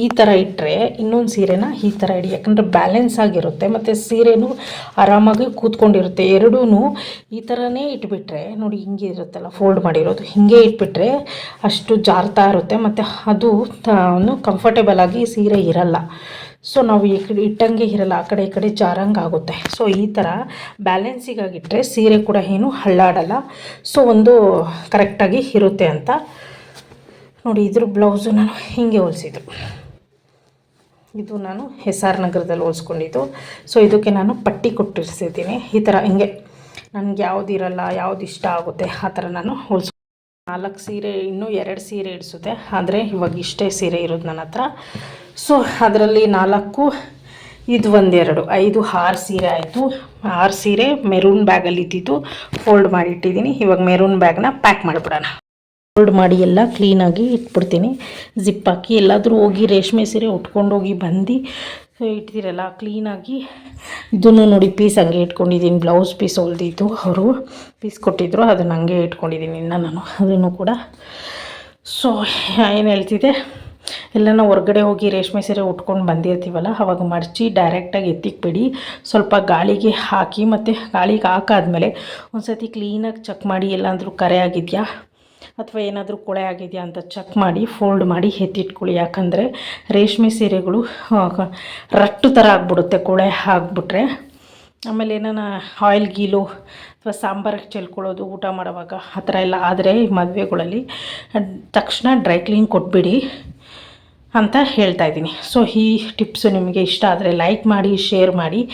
ಈ ಥರ ಇಟ್ಟರೆ ಇನ್ನೊಂದು ಸೀರೆನ ಈ ಥರ ಇಡಿ, ಯಾಕಂದರೆ ಬ್ಯಾಲೆನ್ಸ್ ಆಗಿರುತ್ತೆ ಮತ್ತು ಸೀರೆನೂ ಆರಾಮಾಗಿ ಕೂತ್ಕೊಂಡಿರುತ್ತೆ. ಎರಡೂ ಈ ಥರನೇ ಇಟ್ಬಿಟ್ರೆ ನೋಡಿ, ಹಿಂಗೆ ಇರುತ್ತಲ್ಲ ಫೋಲ್ಡ್ ಮಾಡಿರೋದು, ಹಿಂಗೆ ಇಟ್ಬಿಟ್ರೆ ಅಷ್ಟು ಜಾರ್ತಾ ಇರುತ್ತೆ ಮತ್ತು ಅದು ಕಂಫರ್ಟೇಬಲ್ ಆಗಿ ಸೀರೆ ಇರಲ್ಲ. ಸೊ ನಾವು ಈ ಕಡೆ ಇಟ್ಟಂಗೆ ಇರಲ್ಲ, ಆ ಕಡೆ ಈ ಕಡೆ ಜಾರಂಗೆ ಆಗುತ್ತೆ. ಸೊ ಈ ಥರ ಬ್ಯಾಲೆನ್ಸಿಗಾಗಿಟ್ಟರೆ ಸೀರೆ ಕೂಡ ಏನು ಹಳ್ಳಾಡಲ್ಲ. ಸೊ ಒಂದು ಕರೆಕ್ಟಾಗಿ ಇರುತ್ತೆ ಅಂತ ನೋಡಿ. ಇದ್ರ ಬ್ಲೌಸು ನಾನು ಹಿಂಗೆ ಹೊಲಿಸಿದ್ದು, ಇದು ನಾನು SR ನಗರದಲ್ಲಿ ಹೊಲಿಸ್ಕೊಂಡಿದ್ದು. ಸೊ ಇದಕ್ಕೆ ನಾನು ಪಟ್ಟಿ ಕೊಟ್ಟಿರ್ಸಿದ್ದೀನಿ. ಈ ಥರ ಹಿಂಗೆ ನನಗೆ ಯಾವುದಿರಲ್ಲ, ಯಾವ್ದು ಇಷ್ಟ ಆಗುತ್ತೆ ಆ ಥರ ನಾನು ಹೊಲಿಸ್. 4 ಸೀರೆ, ಇನ್ನೂ 2 ಸೀರೆ ಇಡಿಸುತ್ತೆ, ಆದರೆ ಇವಾಗ ಇಷ್ಟೇ ಸೀರೆ ಇರೋದು ನನ್ನ ಹತ್ರ. ಸೊ ಅದರಲ್ಲಿ 4 ಇದು 1 2 5 6 ಸೀರೆ ಆಯಿತು. 6 ಸೀರೆ ಮೆರೂನ್ ಬ್ಯಾಗಲ್ಲಿ ಇದ್ದಿದ್ದು ಫೋಲ್ಡ್ ಮಾಡಿ ಇಟ್ಟಿದ್ದೀನಿ. ಇವಾಗ ಮೆರೂನ್ ಬ್ಯಾಗ್ನ ಪ್ಯಾಕ್ ಮಾಡಿಬಿಡೋಣ. ಫೋಲ್ಡ್ ಮಾಡಿ ಎಲ್ಲ ಕ್ಲೀನಾಗಿ ಇಟ್ಬಿಡ್ತೀನಿ. ಜಿಪ್ ಹಾಕಿ ಎಲ್ಲಾದರೂ ಹೋಗಿ ರೇಷ್ಮೆ ಸೀರೆ ಉಟ್ಕೊಂಡೋಗಿ ಬಂದು ಇಟ್ಟಿರಲ್ಲ ಕ್ಲೀನಾಗಿ. ಇದನ್ನು ನೋಡಿ ಪೀಸ್ ಹಂಗೆ ಇಟ್ಕೊಂಡಿದ್ದೀನಿ, ಬ್ಲೌಸ್ ಪೀಸ್ ಹೊಲ್ದಿದ್ದು ಅವರು ಪೀಸ್ ಕೊಟ್ಟಿದ್ದರು, ಅದನ್ನು ಹಂಗೆ ಇಟ್ಕೊಂಡಿದ್ದೀನಿ ಇನ್ನು ನಾನು ಅದನ್ನು ಕೂಡ. ಸೊ ಏನು ಹೇಳ್ತಿದ್ದೆ, ಎಲ್ಲನ ಹೊರಗಡೆ ಹೋಗಿ ರೇಷ್ಮೆ ಸೀರೆ ಉಟ್ಕೊಂಡು ಬಂದಿರ್ತೀವಲ್ಲ, ಅವಾಗ ಮಡಚಿ ಡೈರೆಕ್ಟಾಗಿ ಎತ್ತಿಕ್ಬಿಡಿ. ಸ್ವಲ್ಪ ಗಾಳಿಗೆ ಹಾಕಿ ಮತ್ತು ಗಾಳಿಗೆ ಹಾಕಾದ್ಮೇಲೆ ಒಂದು ಸತಿ ಕ್ಲೀನಾಗಿ ಚೆಕ್ ಮಾಡಿ, ಎಲ್ಲಾದರೂ ಕರೆ ಆಗಿದೆಯಾ ಅಥವಾ ಏನಾದರೂ ಕೊಳೆ ಆಗಿದೆಯಾ ಅಂತ ಚೆಕ್ ಮಾಡಿ ಫೋಲ್ಡ್ ಮಾಡಿ ಎತ್ತಿಟ್ಕೊಳ್ಳಿ. ಯಾಕಂದರೆ ರೇಷ್ಮೆ ಸೀರೆಗಳು ರಟ್ಟು ಥರ ಆಗಿಬಿಡುತ್ತೆ ಕೊಳೆ ಆಗಿಬಿಟ್ರೆ. ಆಮೇಲೆ ಏನಾನ ಆಯಿಲ್ ಗೀಲು ಅಥವಾ ಸಾಂಬಾರಿಗೆ ಚೆಲ್ಕೊಳ್ಳೋದು ಊಟ ಮಾಡೋವಾಗ ಆ ಥರ ಎಲ್ಲ ಆದರೆ ಮದುವೆಗಳಲ್ಲಿ ತಕ್ಷಣ ಡ್ರೈ ಕ್ಲೀನ್ ಕೊಟ್ಬಿಡಿ ಅಂತ ಹೇಳ್ತಾಯಿದ್ದೀನಿ. ಸೊ ಈ ಟಿಪ್ಸು ನಿಮಗೆ ಇಷ್ಟ ಆದರೆ ಲೈಕ್ ಮಾಡಿ, ಶೇರ್ ಮಾಡಿ.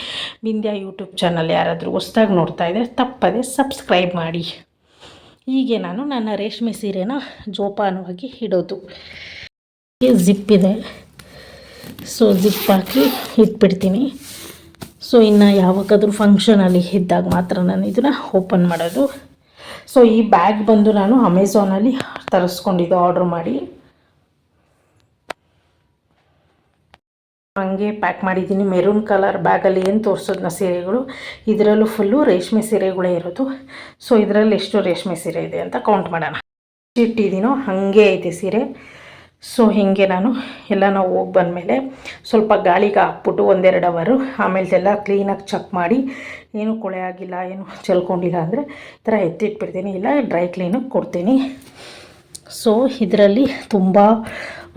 ಬಿಂದ್ಯಾ ಯೂಟ್ಯೂಬ್ ಚಾನಲ್ ಯಾರಾದರೂ ಹೊಸ್ದಾಗಿ ನೋಡ್ತಾಯಿದ್ರೆ ತಪ್ಪದೆ ಸಬ್ಸ್ಕ್ರೈಬ್ ಮಾಡಿ. ಹೀಗೆ ನಾನು ನನ್ನ ರೇಷ್ಮೆ ಸೀರೆನ ಜೋಪಾನವಾಗಿ ಇಡೋದು. ಜಿಪ್ ಇದೆ, ಸೊ ಜಿಪ್ ಹಾಕಿ ಇಟ್ಬಿಡ್ತೀನಿ. ಸೊ ಇನ್ನು ಯಾವಾಗಾದರೂ ಫಂಕ್ಷನಲ್ಲಿ ಇದ್ದಾಗ ಮಾತ್ರ ನಾನು ಇದನ್ನು ಓಪನ್ ಮಾಡೋದು. ಸೊ ಈ ಬ್ಯಾಗ್ ಬಂದು ನಾನು ಅಮೆಝಾನಲ್ಲಿ ತರಿಸ್ಕೊಂಡಿದ್ದು ಆರ್ಡ್ರ್ ಮಾಡಿ. ಹಂಗೆ ಪ್ಯಾಕ್ ಮಾಡಿದ್ದೀನಿ. ಮೆರೂನ್ ಕಲರ್ ಬ್ಯಾಗಲ್ಲಿ ಏನು ತೋರಿಸೋದನ್ನ ಸೀರೆಗಳು, ಇದರಲ್ಲೂ ಫುಲ್ಲು ರೇಷ್ಮೆ ಸೀರೆಗಳೇ ಇರೋದು. ಸೊ ಇದರಲ್ಲಿ ಎಷ್ಟು ರೇಷ್ಮೆ ಸೀರೆ ಇದೆ ಅಂತ ಕೌಂಟ್ ಮಾಡೋಣ. ಇಟ್ಟಿದ್ದೀನೋ ಹಾಗೆ ಐತೆ ಸೀರೆ. ಸೊ ಹೀಗೆ ನಾನು ಎಲ್ಲ ನಾವು ಹೋಗಿ ಬಂದಮೇಲೆ ಸ್ವಲ್ಪ ಗಾಳಿಗೆ ಹಾಕ್ಬಿಟ್ಟು 1-2 ಅವರು ಆಮೇಲೆಲ್ಲ ಕ್ಲೀನಾಗಿ ಚೆಕ್ ಮಾಡಿ ಏನು ಕೊಳೆ ಆಗಿಲ್ಲ, ಏನು ಚೆಲ್ಕೊಂಡಿಲ್ಲ ಅಂದರೆ ಈ ಥರ ಎತ್ತಿಟ್ಬಿಡ್ತೀನಿ, ಇಲ್ಲ ಡ್ರೈ ಕ್ಲೀನಿಗೆ ಕೊಡ್ತೀನಿ. ಸೊ ಇದರಲ್ಲಿ ತುಂಬ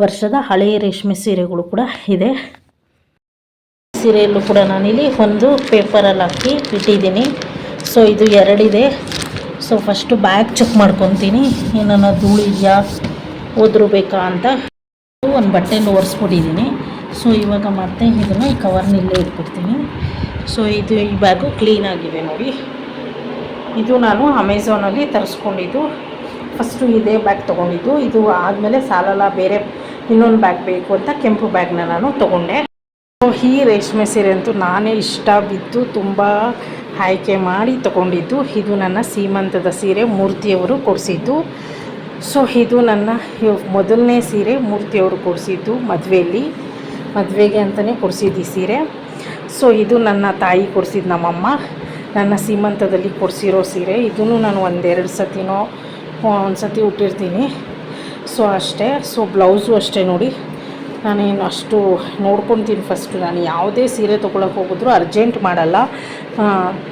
ವರ್ಷದ ಹಳೆಯ ರೇಷ್ಮೆ ಸೀರೆಗಳು ಕೂಡ ಇದೆ. ಸೀರೆಯಲ್ಲೂ ಕೂಡ ನಾನಿಲ್ಲಿ ಒಂದು ಪೇಪರಲ್ಲಿ ಹಾಕಿ ಇಟ್ಟಿದ್ದೀನಿ. ಸೊ ಇದು 2 ಇದೆ. ಸೊ ಫಸ್ಟು ಬ್ಯಾಗ್ ಚೆಕ್ ಮಾಡ್ಕೊತೀನಿ, ಏನನ್ನ ಧೂಳು ಇದೆಯಾ, ಹೋದ್ರೂ ಬೇಕಾ ಅಂತ. ಒಂದು ಬಟ್ಟೆಯಲ್ಲಿ ಒರೆಸ್ಬಿಟ್ಟಿದ್ದೀನಿ. ಸೊ ಇವಾಗ ಮತ್ತೆ ಇದನ್ನು ಈ ಕವರ್ನಲ್ಲೇ ಇಟ್ಬಿಡ್ತೀನಿ. ಸೊ ಇದು ಈ ಬ್ಯಾಗು ಕ್ಲೀನಾಗಿದೆ ನೋಡಿ. ಇದು ನಾನು ಅಮೆಝಾನಲ್ಲಿ ತರಿಸ್ಕೊಂಡಿದ್ದು. ಫಸ್ಟು ಇದೇ ಬ್ಯಾಗ್ ತೊಗೊಂಡಿದ್ದು. ಇದು ಆದಮೇಲೆ ಸಾಲಲ್ಲ, ಬೇರೆ ಇನ್ನೊಂದು ಬ್ಯಾಗ್ ಬೇಕು ಅಂತ ಕೆಂಪು ಬ್ಯಾಗ್ನ ನಾನು ತೊಗೊಂಡೆ. ಈ ರೇಷ್ಮೆ ಸೀರೆ ಅಂತೂ ನಾನೇ ಇಷ್ಟ ಬಿದ್ದು ತುಂಬ ಆಯ್ಕೆ ಮಾಡಿ ತೊಗೊಂಡಿದ್ದು. ಇದು ನನ್ನ ಸೀಮಂತದ ಸೀರೆ, ಮೂರ್ತಿಯವರು ಕೊಡಿಸಿದ್ದು. ಸೊ ಇದು ನನ್ನ ಮೊದಲನೇ ಸೀರೆ, ಮೂರ್ತಿಯವರು ಕೊಡಿಸಿದ್ದು ಮದುವೆಗೆ ಅಂತಲೇ ಕೊಡಿಸಿದ್ದು ಈ ಸೀರೆ. ಸೊ ಇದು ನನ್ನ ತಾಯಿ ಕೊಡಿಸಿದ್ದು, ನಮ್ಮಮ್ಮ ನನ್ನ ಸೀಮಂತದಲ್ಲಿ ಕೊಡಿಸಿರೋ ಸೀರೆ. ಇದನ್ನು ನಾನು 1-2 ಸತಿನೋ ಒಂದು ಸತಿ ಉಟ್ಟಿರ್ತೀನಿ. ಸೊ ಅಷ್ಟೇ. ಸೊ ಬ್ಲೌಸು ಅಷ್ಟೇ ನೋಡಿ, ನಾನೇನು ಅಷ್ಟು ನೋಡ್ಕೊತೀನಿ. ಫಸ್ಟು ನಾನು ಯಾವುದೇ ಸೀರೆ ತೊಗೊಳಕ್ಕೆ ಹೋಗಿದ್ರು ಅರ್ಜೆಂಟ್ ಮಾಡಲ್ಲ,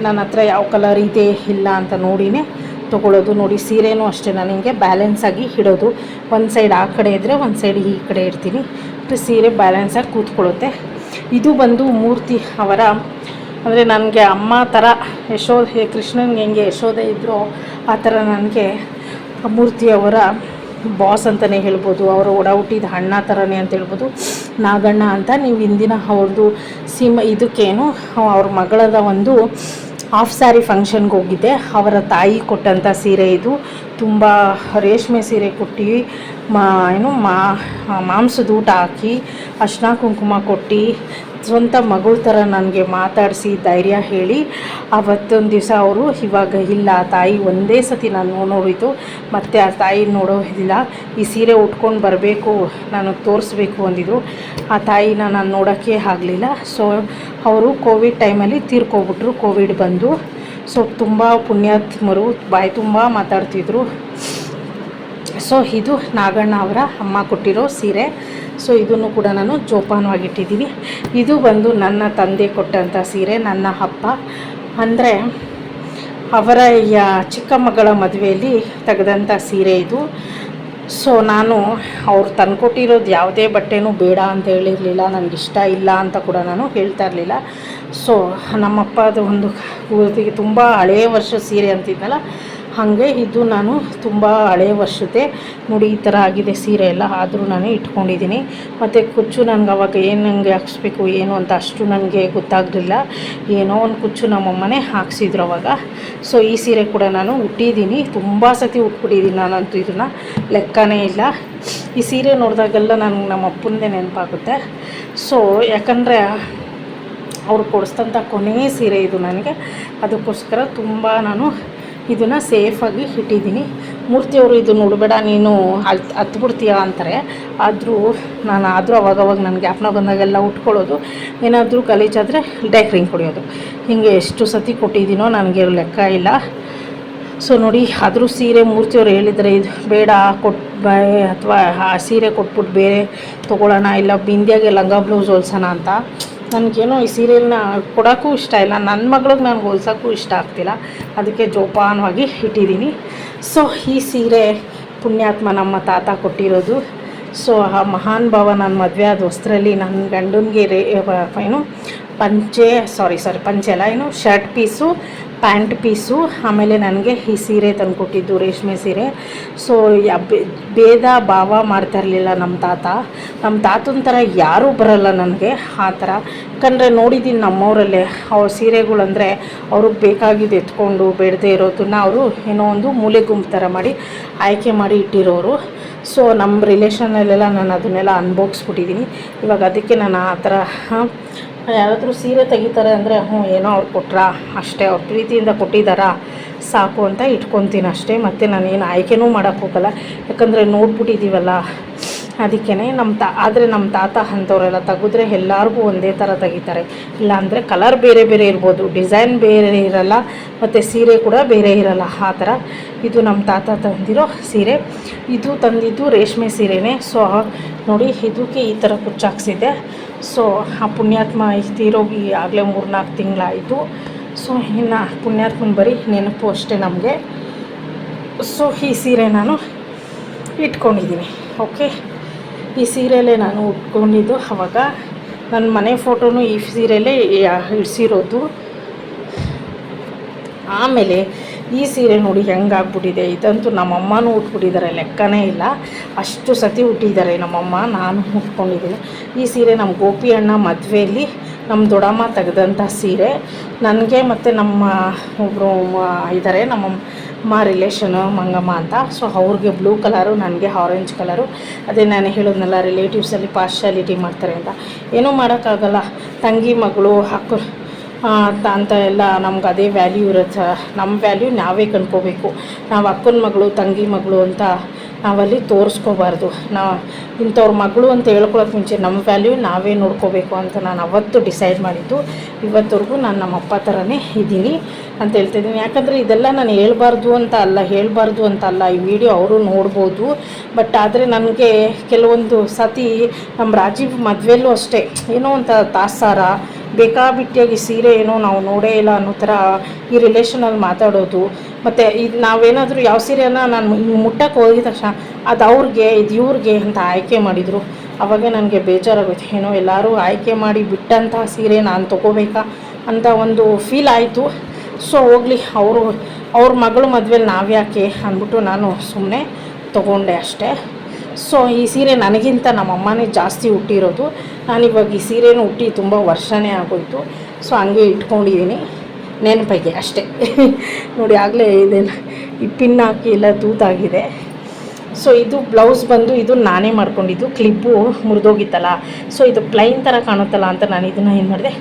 ನನ್ನ ಹತ್ರ ಯಾವ ಕಲರ್ ಇದೆ ಇಲ್ಲ ಅಂತ ನೋಡಿನೇ ತೊಗೊಳ್ಳೋದು. ನೋಡಿ ಸೀರೆನೂ ಅಷ್ಟೇ ನಾನು ಹಿಂಗೆ ಬ್ಯಾಲೆನ್ಸಾಗಿ ಇಡೋದು. ಒಂದು ಸೈಡ್ ಆ ಕಡೆ ಇದ್ದರೆ ಒಂದು ಸೈಡ್ ಈ ಕಡೆ ಇಡ್ತೀನಿ, ಸೀರೆ ಬ್ಯಾಲೆನ್ಸಾಗಿ ಕೂತ್ಕೊಳ್ಳುತ್ತೆ. ಇದು ಬಂದು ಮೂರ್ತಿ ಅವರ, ಅಂದರೆ ನನಗೆ ಅಮ್ಮ ಥರ ಕೃಷ್ಣನಿಗೆ ಹೆಂಗೆ ಯಶೋದೆ ಇದ್ದರೂ ಆ ಥರ ನನಗೆ ಮೂರ್ತಿಯವರ ಬಾಸ್ ಅಂತಲೇ ಹೇಳ್ಬೋದು. ಅವರು ಒಡ ಹುಟ್ಟಿದ ಅಣ್ಣ ಥರನೇ ಅಂತ ಹೇಳ್ಬೋದು, ನಾಗಣ್ಣ ಅಂತ. ನೀವು ಹಿಂದಿನ ಅವ್ರದ್ದು ಇದಕ್ಕೇನು ಅವ್ರ ಮಗಳದ ಒಂದು ಹಾಫ್ ಸ್ಯಾರಿ ಫಂಕ್ಷನ್ಗೆ ಹೋಗಿದ್ದೆ, ಅವರ ತಾಯಿ ಕೊಟ್ಟಂಥ ಸೀರೆ ಇದು. ತುಂಬ ರೇಷ್ಮೆ ಸೀರೆ ಕೊಟ್ಟು ಮಾಂಸದ ಊಟ ಹಾಕಿ ಅರ್ಶಿನ ಕುಂಕುಮ ಕೊಟ್ಟು ಸ್ವಂತ ಮಗಳ ಥರ ನನಗೆ ಮಾತಾಡಿಸಿ ಧೈರ್ಯ ಹೇಳಿ ಅವತ್ತೊಂದು ದಿವಸ ಅವರು ಇವಾಗ ಇಲ್ಲ, ತಾಯಿ ಒಂದೇ ಸತಿ ನಾನು ನೋಡಿತು, ಮತ್ತು ಆ ತಾಯಿ ನೋಡೋದಿಲ್ಲ, ಈ ಸೀರೆ ಉಟ್ಕೊಂಡು ಬರಬೇಕು, ನಾನು ತೋರಿಸ್ಬೇಕು ಅಂದಿದ್ರು. ಆ ತಾಯಿನ ನಾನು ನೋಡೋಕ್ಕೆ ಆಗಲಿಲ್ಲ. ಸೊ ಅವರು ಕೋವಿಡ್ ಟೈಮಲ್ಲಿ ತೀರ್ಕೊಬಿಟ್ರು, ಕೋವಿಡ್ ಬಂದು. ಸೊ ತುಂಬ ಪುಣ್ಯಾತ್ಮರು, ಬಾಯಿ ತುಂಬ ಮಾತಾಡ್ತಿದ್ರು. ಸೊ ಇದು ನಾಗಣ್ಣ ಅವರ ಅಮ್ಮ ಕೊಟ್ಟಿರೋ ಸೀರೆ. ಸೊ ಇದನ್ನು ಕೂಡ ನಾನು ಜೋಪಾನವಾಗಿಟ್ಟಿದ್ದೀನಿ. ಇದು ಬಂದು ನನ್ನ ತಂದೆ ಕೊಟ್ಟಂಥ ಸೀರೆ, ನನ್ನ ಹಬ್ಬ ಅಂದರೆ ಅವರ ಚಿಕ್ಕ ಮಗಳ ಮದುವೆಯಲ್ಲಿ ತೆಗೆದಂಥ ಸೀರೆ ಇದು. ಸೊ ನಾನು ಅವ್ರು ತಂದುಕೊಟ್ಟಿರೋದು ಯಾವುದೇ ಬಟ್ಟೆನೂ ಬೇಡ ಅಂತ ಹೇಳಿರಲಿಲ್ಲ, ನನಗಿಷ್ಟ ಇಲ್ಲ ಅಂತ ಕೂಡ ನಾನು ಹೇಳ್ತಾ ಇರಲಿಲ್ಲ. ಸೊ ನಮ್ಮಪ್ಪದು ಒಂದು ತುಂಬ ಹಳೆಯ ವರ್ಷದ ಸೀರೆ ಅಂತಿದ್ನಲ್ಲ, ಹಾಗೆ ಇದು ನಾನು ತುಂಬ ಹಳೆಯ ವರ್ಷದ್ದೇ ನೋಡಿ, ಈ ಥರ ಆಗಿದೆ ಸೀರೆ ಎಲ್ಲ. ಆದರೂ ನಾನು ಇಟ್ಕೊಂಡಿದ್ದೀನಿ. ಮತ್ತು ಕುಚ್ಚು ನನಗೆ ಅವಾಗ ಏನು ನನಗೆ ಹಾಕ್ಸ್ಬೇಕು ಏನು ಅಂತ ಅಷ್ಟು ನನಗೆ ಗೊತ್ತಾಗಲಿಲ್ಲ. ಏನೋ ಒಂದು ಕುಚ್ಚು ನಮ್ಮಮ್ಮನೇ ಹಾಕ್ಸಿದ್ರು ಅವಾಗ. ಸೊ ಈ ಸೀರೆ ಕೂಡ ನಾನು ಉಟ್ಟಿದ್ದೀನಿ, ತುಂಬ ಸತಿ ಉಟ್ಬಿಟ್ಟಿದ್ದೀನಿ ನಾನಂತೂ, ಇದನ್ನು ಲೆಕ್ಕನೇ ಇಲ್ಲ. ಈ ಸೀರೆ ನೋಡಿದಾಗೆಲ್ಲ ನನಗೆ ನಮ್ಮ ಅಪ್ಪಂದೇ ನೆನಪಾಗುತ್ತೆ. ಸೊ ಯಾಕಂದರೆ ಅವ್ರು ಕೊಡಿಸ್ತಂಥ ಕೊನೆಯ ಸೀರೆ ಇದು ನನಗೆ, ಅದಕ್ಕೋಸ್ಕರ ತುಂಬ ನಾನು ಇದನ್ನು ಸೇಫಾಗಿ ಇಟ್ಟಿದ್ದೀನಿ. ಮೂರ್ತಿಯವರು ಇದನ್ನು ಉಡಬೇಡ ನೀನು ಹತ್ಬಿಡ್ತೀಯ ಅಂತಾರೆ, ಆದರೂ ಅವಾಗವಾಗ ನನಗೆ ಜ್ಞಾಪನ ಬಂದಾಗೆಲ್ಲ ಉಟ್ಕೊಳ್ಳೋದು, ಏನಾದರೂ ಗಲೀಜಾದರೆ ಡೈಕ್ರಿಂಗ್ ಕುಡಿಯೋದು, ಹೀಗೆ ಎಷ್ಟು ಸತಿ ಕೊಟ್ಟಿದ್ದೀನೋ ನನಗೆ ಲೆಕ್ಕ ಇಲ್ಲ. ಸೊ ನೋಡಿ, ಆದರೂ ಸೀರೆ ಮೂರ್ತಿಯವರು ಹೇಳಿದರೆ ಇದು ಬೇಡ ಅಥವಾ ಆ ಸೀರೆ ಕೊಟ್ಬಿಟ್ಟು ಬೇರೆ ತೊಗೊಳ್ಳೋಣ, ಇಲ್ಲ ಬಿಂದಿಯಾಗೆ ಲಂಗ ಬ್ಲೌಸ್ ಹೊಲ್ಸೋಣ ಅಂತ. ನನಗೇನೋ ಈ ಸೀರೆಯನ್ನ ಕೊಡೋಕ್ಕೂ ಇಷ್ಟ ಇಲ್ಲ, ನನ್ನ ಮಗಳಿಗೆ ನನಗೆ ಹೊಲ್ಸೋಕ್ಕೂ ಇಷ್ಟ ಆಗ್ತಿಲ್ಲ, ಅದಕ್ಕೆ ಜೋಪಾನವಾಗಿ ಇಟ್ಟಿದ್ದೀನಿ. ಸೊ ಈ ಸೀರೆ ಪುಣ್ಯಾತ್ಮ ನಮ್ಮ ತಾತ ಕೊಟ್ಟಿರೋದು. ಸೊ ಆ ಮಹಾನ್ ಭಾವ ನನ್ನ ಮದುವೆ ಆದ ಹೊಸರಲ್ಲಿ ನನ್ನ ಗಂಡನಿಗೆ ಪಂಚೆ ಅಲ್ಲ, ಶರ್ಟ್ ಪೀಸು, ಪ್ಯಾಂಟ್ ಪೀಸು, ಆಮೇಲೆ ನನಗೆ ಈ ಸೀರೆ ತಂದುಕೊಟ್ಟಿದ್ದು ರೇಷ್ಮೆ ಸೀರೆ. ಸೊ ಭೇದ ಭಾವ ಮಾಡ್ತಾಯಿರಲಿಲ್ಲ ನಮ್ಮ ತಾತನ ಥರ ಯಾರೂ ಬರಲ್ಲ ನನಗೆ ಆ ಥರ. ಯಾಕಂದರೆ ನೋಡಿದ್ದೀನಿ ನಮ್ಮವರಲ್ಲೇ ಅವ್ರ ಸೀರೆಗಳಂದರೆ ಅವ್ರಿಗೆ ಬೇಕಾಗಿದ್ದು ಎತ್ಕೊಂಡು ಬೇಡದೇ ಇರೋದನ್ನ ಅವರು ಏನೋ ಒಂದು ಮೂಲೆ ಗುಂಪು ಥರ ಮಾಡಿ ಆಯ್ಕೆ ಮಾಡಿ ಇಟ್ಟಿರೋರು. ಸೊ ನಮ್ಮ ರಿಲೇಷನಲ್ಲೆಲ್ಲ ನಾನು ಅದನ್ನೆಲ್ಲ ಅನುಭವಿಸ್ಬಿಟ್ಟಿದ್ದೀನಿ. ಇವಾಗ ಅದಕ್ಕೆ ನಾನು ಆ ಥರ ಯಾರಾದರೂ ಸೀರೆ ತೆಗಿತಾರೆ ಅಂದರೆ ಏನೋ ಅವ್ರು ಕೊಟ್ರಾ ಅಷ್ಟೇ, ಅವ್ರ ಪ್ರೀತಿಯಿಂದ ಕೊಟ್ಟಿದ್ದಾರಾ ಸಾಕು ಅಂತ ಇಟ್ಕೊತೀನಿ ಅಷ್ಟೇ. ಮತ್ತು ನಾನೇನು ಆಯ್ಕೆನೂ ಮಾಡೋಕ್ಕೆ ಹೋಗಲ್ಲ, ಯಾಕಂದರೆ ನೋಡ್ಬಿಟ್ಟಿದ್ದೀವಲ್ಲ ಅದಕ್ಕೇ ಆದರೆ ನಮ್ಮ ತಾತ ಅಂಥವರೆಲ್ಲ ತೆಗೆದ್ರೆ ಎಲ್ಲರಿಗೂ ಒಂದೇ ಥರ ತೆಗಿತಾರೆ. ಇಲ್ಲಾಂದರೆ ಕಲರ್ ಬೇರೆ ಬೇರೆ ಇರ್ಬೋದು, ಡಿಸೈನ್ ಬೇರೆ ಇರಲ್ಲ, ಮತ್ತು ಸೀರೆ ಕೂಡ ಬೇರೆ ಇರಲ್ಲ ಆ ಥರ. ಇದು ನಮ್ಮ ತಾತ ತಂದಿರೋ ಸೀರೆ. ಇದು ತಂದಿದ್ದು ರೇಷ್ಮೆ ಸೀರೆನೇ. ಸೊ ನೋಡಿ, ಇದಕ್ಕೆ ಈ ಥರ ಕುಚ್ಚಾಕ್ಸಿದೆ. ಸೊ ಆ ಪುಣ್ಯಾತ್ಮ ತೀರೋಗಿ ಆಗಲೇ 3-4 ತಿಂಗಳಾಯಿತು. ಸೊ ಇನ್ನು ಪುಣ್ಯಾತ್ಮನ ಬರೀ ನೆನಪು ಅಷ್ಟೇ ನಮಗೆ. ಸೊ ಈ ಸೀರೆ ನಾನು ಇಟ್ಕೊಂಡಿದ್ದೀನಿ. ಓಕೆ, ಈ ಸೀರೆಯಲ್ಲೇ ನಾನು ಉಟ್ಕೊಂಡಿದ್ದು. ಆವಾಗ ನನ್ನ ಮನೆ ಫೋಟೋನು ಈ ಸೀರೆಯಲ್ಲೇ ಇಡಿಸಿರೋದು. ಆಮೇಲೆ ಈ ಸೀರೆ ನೋಡಿ ಹೆಂಗಾಗ್ಬಿಟ್ಟಿದೆ. ಇದಂತೂ ನಮ್ಮಮ್ಮನೂ ಉಟ್ಬಿಟ್ಟಿದ್ದಾರೆ, ಲೆಕ್ಕನೇ ಇಲ್ಲ. ಅಷ್ಟು ಸತಿ ಉಟ್ಟಿದ್ದಾರೆ ನಮ್ಮಮ್ಮ, ನಾನು ಉಟ್ಕೊಂಡಿದ್ದೀನಿ. ಈ ಸೀರೆ ನಮ್ಮ ಗೋಪಿ ಅಣ್ಣ ಮದುವೆಯಲ್ಲಿ ನಮ್ಮ ದೊಡ್ಡಮ್ಮ ತೆಗೆದಂಥ ಸೀರೆ. ನನಗೆ ಮತ್ತು ನಮ್ಮ ಒಬ್ಬರು ಇದ್ದಾರೆ, ನಮ್ಮಮ್ಮ ರಿಲೇಷನು ಮಂಗಮ್ಮ ಅಂತ. ಸೊ ಅವ್ರಿಗೆ ಬ್ಲೂ ಕಲರು, ನನಗೆ ಆರೆಂಜ್ ಕಲರು. ಅದೇ ನಾನು ಹೇಳೋದ್ನಲ್ಲ, ರಿಲೇಟಿವ್ಸಲ್ಲಿ ಪಾರ್ಶಾಲಿಟಿ ಮಾಡ್ತಾರೆ ಅಂತ. ಏನೂ ಮಾಡೋಕ್ಕಾಗಲ್ಲ. ತಂಗಿ ಮಗಳು ಅಂತ ಎಲ್ಲ ನಮ್ಗೆ ಅದೇ ವ್ಯಾಲ್ಯೂ ಇರುತ್ತೆ. ನಮ್ಮ ವ್ಯಾಲ್ಯೂ ನಾವೇ ಕಂಡ್ಕೋಬೇಕು. ನಾವು ಅಕ್ಕನ ಮಗಳು, ತಂಗಿ ಮಗಳು ಅಂತ ನಾವಲ್ಲಿ ತೋರಿಸ್ಕೋಬಾರ್ದು. ಇಂಥವ್ರ ಮಗಳು ಅಂತ ಹೇಳ್ಕೊಳಕ್ಕೆ ಮುಂಚೆ ನಮ್ಮ ವ್ಯಾಲ್ಯೂ ನಾವೇ ನೋಡ್ಕೋಬೇಕು ಅಂತ ನಾನು ಅವತ್ತು ಡಿಸೈಡ್ ಮಾಡಿದ್ದು. ಇವತ್ತವರೆಗೂ ನಾನು ನಮ್ಮ ಅಪ್ಪ ಥರನೇ ಇದ್ದೀನಿ ಅಂತ ಹೇಳ್ತಾಯಿದ್ದೀನಿ. ಯಾಕಂದರೆ ಇದೆಲ್ಲ ನಾನು ಹೇಳಬಾರ್ದು ಅಂತ ಅಲ್ಲ, ಈ ವಿಡಿಯೋ ಅವರು ನೋಡ್ಬೋದು. ಬಟ್ ಆದರೆ ನನಗೆ ಕೆಲವೊಂದು ಸತಿ ನಮ್ಮ ರಾಜೀವ್ ಮದುವೆಯಲ್ಲೂ ಅಷ್ಟೇ ಏನೋ ಒಂದು ತಾಸಾರ ಬೇಕಾಬಿಟ್ಟಿಯಾಗಿ ಸೀರೆ ಏನೋ ನಾವು ನೋಡೇ ಇಲ್ಲ ಅನ್ನೋ ಥರ ಈ ರಿಲೇಷನಲ್ಲಿ ಮಾತಾಡೋದು. ಮತ್ತು ಇದು ನಾವೇನಾದರೂ ಯಾವ ಸೀರೆನ ನಾನು ಹಿಂಗೆ ಮುಟ್ಟಕ್ಕೆ ಹೋಗಿದ ತಕ್ಷಣ ಅದು ಅವ್ರಿಗೆ, ಇದು ಇವ್ರಿಗೆ ಅಂತ ಆಯ್ಕೆ ಮಾಡಿದರು. ಆವಾಗ ನನಗೆ ಬೇಜಾರಾಗೋಯ್ತು. ಏನೋ ಎಲ್ಲರೂ ಆಯ್ಕೆ ಮಾಡಿ ಬಿಟ್ಟಂತಹ ಸೀರೆ ನಾನು ತೊಗೋಬೇಕಾ ಅಂತ ಒಂದು ಫೀಲ್ ಆಯಿತು. ಸೊ ಹೋಗಲಿ, ಅವ್ರ ಮಗಳು ಮದುವೆಲಿ ನಾವ್ಯಾಕೆ ಅಂದ್ಬಿಟ್ಟು ನಾನು ಸುಮ್ಮನೆ ತೊಗೊಂಡೆ ಅಷ್ಟೇ. ಸೊ ಈ ಸೀರೆ ನನಗಿಂತ ನಮ್ಮಮ್ಮನೇ ಜಾಸ್ತಿ ಹುಟ್ಟಿರೋದು. ನಾನಿವಾಗ ಈ ಸೀರೆನೂ ಹುಟ್ಟಿ ತುಂಬ ವರ್ಷನೇ ಆಗೋಯಿತು. ಸೊ ಹಂಗೆ ಇಟ್ಕೊಂಡಿದ್ದೀನಿ ನೆನಪಿಗೆ ಅಷ್ಟೇ. ನೋಡಿ, ಆಗಲೇ ಇದೆಲ್ಲ ಈ ಪಿನ್ ಹಾಕಿ ಎಲ್ಲ ತೂತಾಗಿದೆ. ಸೊ ಇದು ಬ್ಲೌಸ್ ಬಂದು ಇದು ನಾನೇ ಮಾಡ್ಕೊಂಡಿದ್ದು. ಕ್ಲಿಪ್ಪು ಮುರಿದೋಗಿತ್ತಲ್ಲ, ಸೊ ಇದು ಪ್ಲೈನ್ ಥರ ಕಾಣುತ್ತಲ್ಲ ಅಂತ ನಾನು ಇದನ್ನು ಏನು ಮಾಡಿದೆ,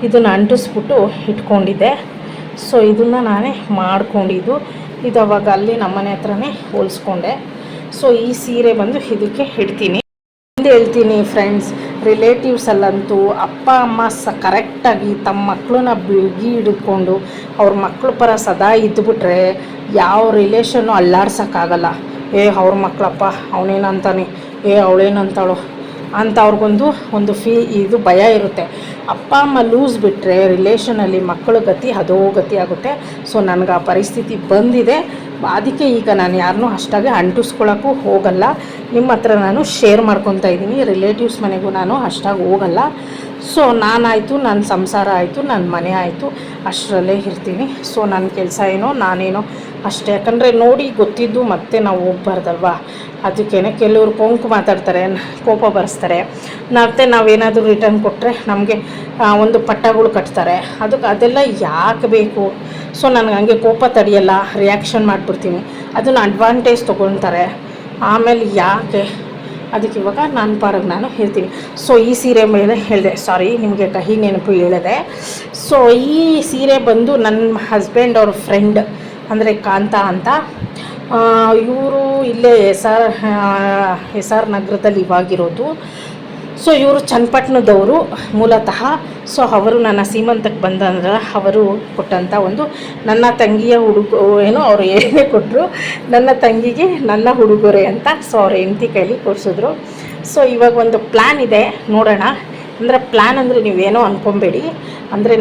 ಇದನ್ನು ಅಂಟಿಸ್ಬಿಟ್ಟು ಇಟ್ಕೊಂಡಿದ್ದೆ. ಸೊ ಇದನ್ನು ನಾನೇ ಮಾಡ್ಕೊಂಡಿದ್ದು. ಇದು ಅವಾಗ ಅಲ್ಲಿ ನಮ್ಮನೆ ಹತ್ರನೇ ಹೋಲಿಸ್ಕೊಂಡೆ. ಸೊ ಈ ಸೀರೆ ಬಂದು ಇದಕ್ಕೆ ಇಡ್ತೀನಿ. ಹೇಳ್ತೀನಿ ಫ್ರೆಂಡ್ಸ್, ರಿಲೇಟಿವ್ಸಲ್ಲಂತೂ ಅಪ್ಪ ಅಮ್ಮ ಕರೆಕ್ಟಾಗಿ ತಮ್ಮ ಮಕ್ಕಳನ್ನ ಬಿಗಿ ಹಿಡ್ಕೊಂಡು ಅವ್ರ ಮಕ್ಕಳ ಪರ ಸದಾ ಇದ್ದುಬಿಟ್ರೆ ಯಾವ ರಿಲೇಷನ್ನು ಅಲ್ಲಾಡ್ಸೋಕ್ಕಾಗಲ್ಲ. ಅವ್ರ ಮಕ್ಕಳಪ್ಪ ಅವನೇನಂತಾನೆ, ಅವಳೇನಂತಾಳೋ ಅಂತ ಅವ್ರಿಗೊಂದು ಇದು ಭಯ ಇರುತ್ತೆ. ಅಪ್ಪ ಅಮ್ಮ ಲೂಸ್ ಬಿಟ್ಟರೆ ರಿಲೇಷನಲ್ಲಿ ಮಕ್ಕಳ ಗತಿ ಅದೋ ಗತಿ ಆಗುತ್ತೆ. ಸೊ ನನಗೆ ಆ ಪರಿಸ್ಥಿತಿ ಬಂದಿದೆ. ಅದಕ್ಕೆ ಈಗ ನಾನು ಯಾರನ್ನೂ ಅಷ್ಟಾಗಿ ಅಂಟಿಸ್ಕೊಳ್ಳೋಕ್ಕೂ ಹೋಗಲ್ಲ. ನಿಮ್ಮ ಹತ್ರ ನಾನು ಶೇರ್ ಮಾಡ್ಕೊತಾ ಇದ್ದೀನಿ. ರಿಲೇಟಿವ್ಸ್ ಮನೆಗೂ ನಾನು ಅಷ್ಟಾಗಿ ಹೋಗಲ್ಲ. ಸೊ ನಾನಾಯಿತು, ನನ್ನ ಸಂಸಾರ ಆಯಿತು, ನನ್ನ ಮನೆ ಆಯಿತು, ಅಷ್ಟರಲ್ಲೇ ಇರ್ತೀನಿ. ಸೊ ನನ್ನ ಕೆಲಸ ಏನೋ ನಾನೇನೋ ಅಷ್ಟೇ. ಯಾಕಂದರೆ ನೋಡಿ ಗೊತ್ತಿದ್ದು ಮತ್ತೆ ನಾವು ಹೋಗ್ಬಾರ್ದಲ್ವ. ಅದಕ್ಕೇ ಕೆಲವರು ಕೊಂಕು ಮಾತಾಡ್ತಾರೆ, ಕೋಪ ಬರೆಸ್ತಾರೆ. ಮತ್ತು ನಾವೇನಾದರೂ ರಿಟರ್ನ್ ಕೊಟ್ಟರೆ ನಮಗೆ ಒಂದು ಪಟ್ಟಗಳು ಕಟ್ತಾರೆ. ಅದೆಲ್ಲ ಯಾಕೆ ಬೇಕು? ಸೊ ನನಗೆ ಹಂಗೆ ಕೋಪ ತಡೆಯಲ್ಲ, ರಿಯಾಕ್ಷನ್ ಮಾಡಿಬಿಡ್ತೀನಿ. ಅದನ್ನು ಅಡ್ವಾಂಟೇಜ್ ತೊಗೊಳ್ತಾರೆ. ಆಮೇಲೆ ಯಾಕೆ? ಅದಕ್ಕೆ ಇವಾಗ ನನ್ನ ಪಾಡಿಗೆ ನಾನು ಹೇಳ್ತೀನಿ. ಸೊ ಈ ಸೀರೆ ಮೇಲೆ ಹೇಳಿದೆ, ಸಾರಿ ನಿಮಗೆ ಕಹಿ ನೆನಪು ಹೇಳಿದೆ. ಸೊ ಈ ಸೀರೆ ಬಂದು ನನ್ನ ಹಸ್ಬೆಂಡ್ ಅವ್ರ ಫ್ರೆಂಡ್ ಅಂದರೆ ಕಾಂತ ಅಂತ. ಇವರು ಇಲ್ಲೇ ಎಸ್ ಆರ್ ನಗರದಲ್ಲಿ ಇವಾಗಿರೋದು. ಸೊ ಇವರು ಚನ್ನಪಟ್ಟಣದವರು ಮೂಲತಃ. ಸೊ ಅವರು ನನ್ನ ಸೀಮಂತಕ್ಕೆ ಬಂದಂದ್ರೆ ಅವರು ಕೊಟ್ಟಂಥ ಒಂದು ನನ್ನ ತಂಗಿಯ ಅವ್ರು ಏನೇ ಕೊಟ್ಟರು, ನನ್ನ ತಂಗಿಗೆ ನನ್ನ ಉಡುಗೊರೆ ಅಂತ. ಸೊ ಅವ್ರ ಹೆಂಡತಿ ಕೈಲಿ ಕೊಡಿಸಿದ್ರು. ಸೊ ಇವಾಗ ಒಂದು ಪ್ಲ್ಯಾನ್ ಇದೆ, ನೋಡೋಣ. ಅಂದರೆ ಪ್ಲ್ಯಾನ್ ಅಂದರೆ ನೀವೇನೋ ಅಂದ್ಕೊಬೇಡಿ. ಅಂದರೆ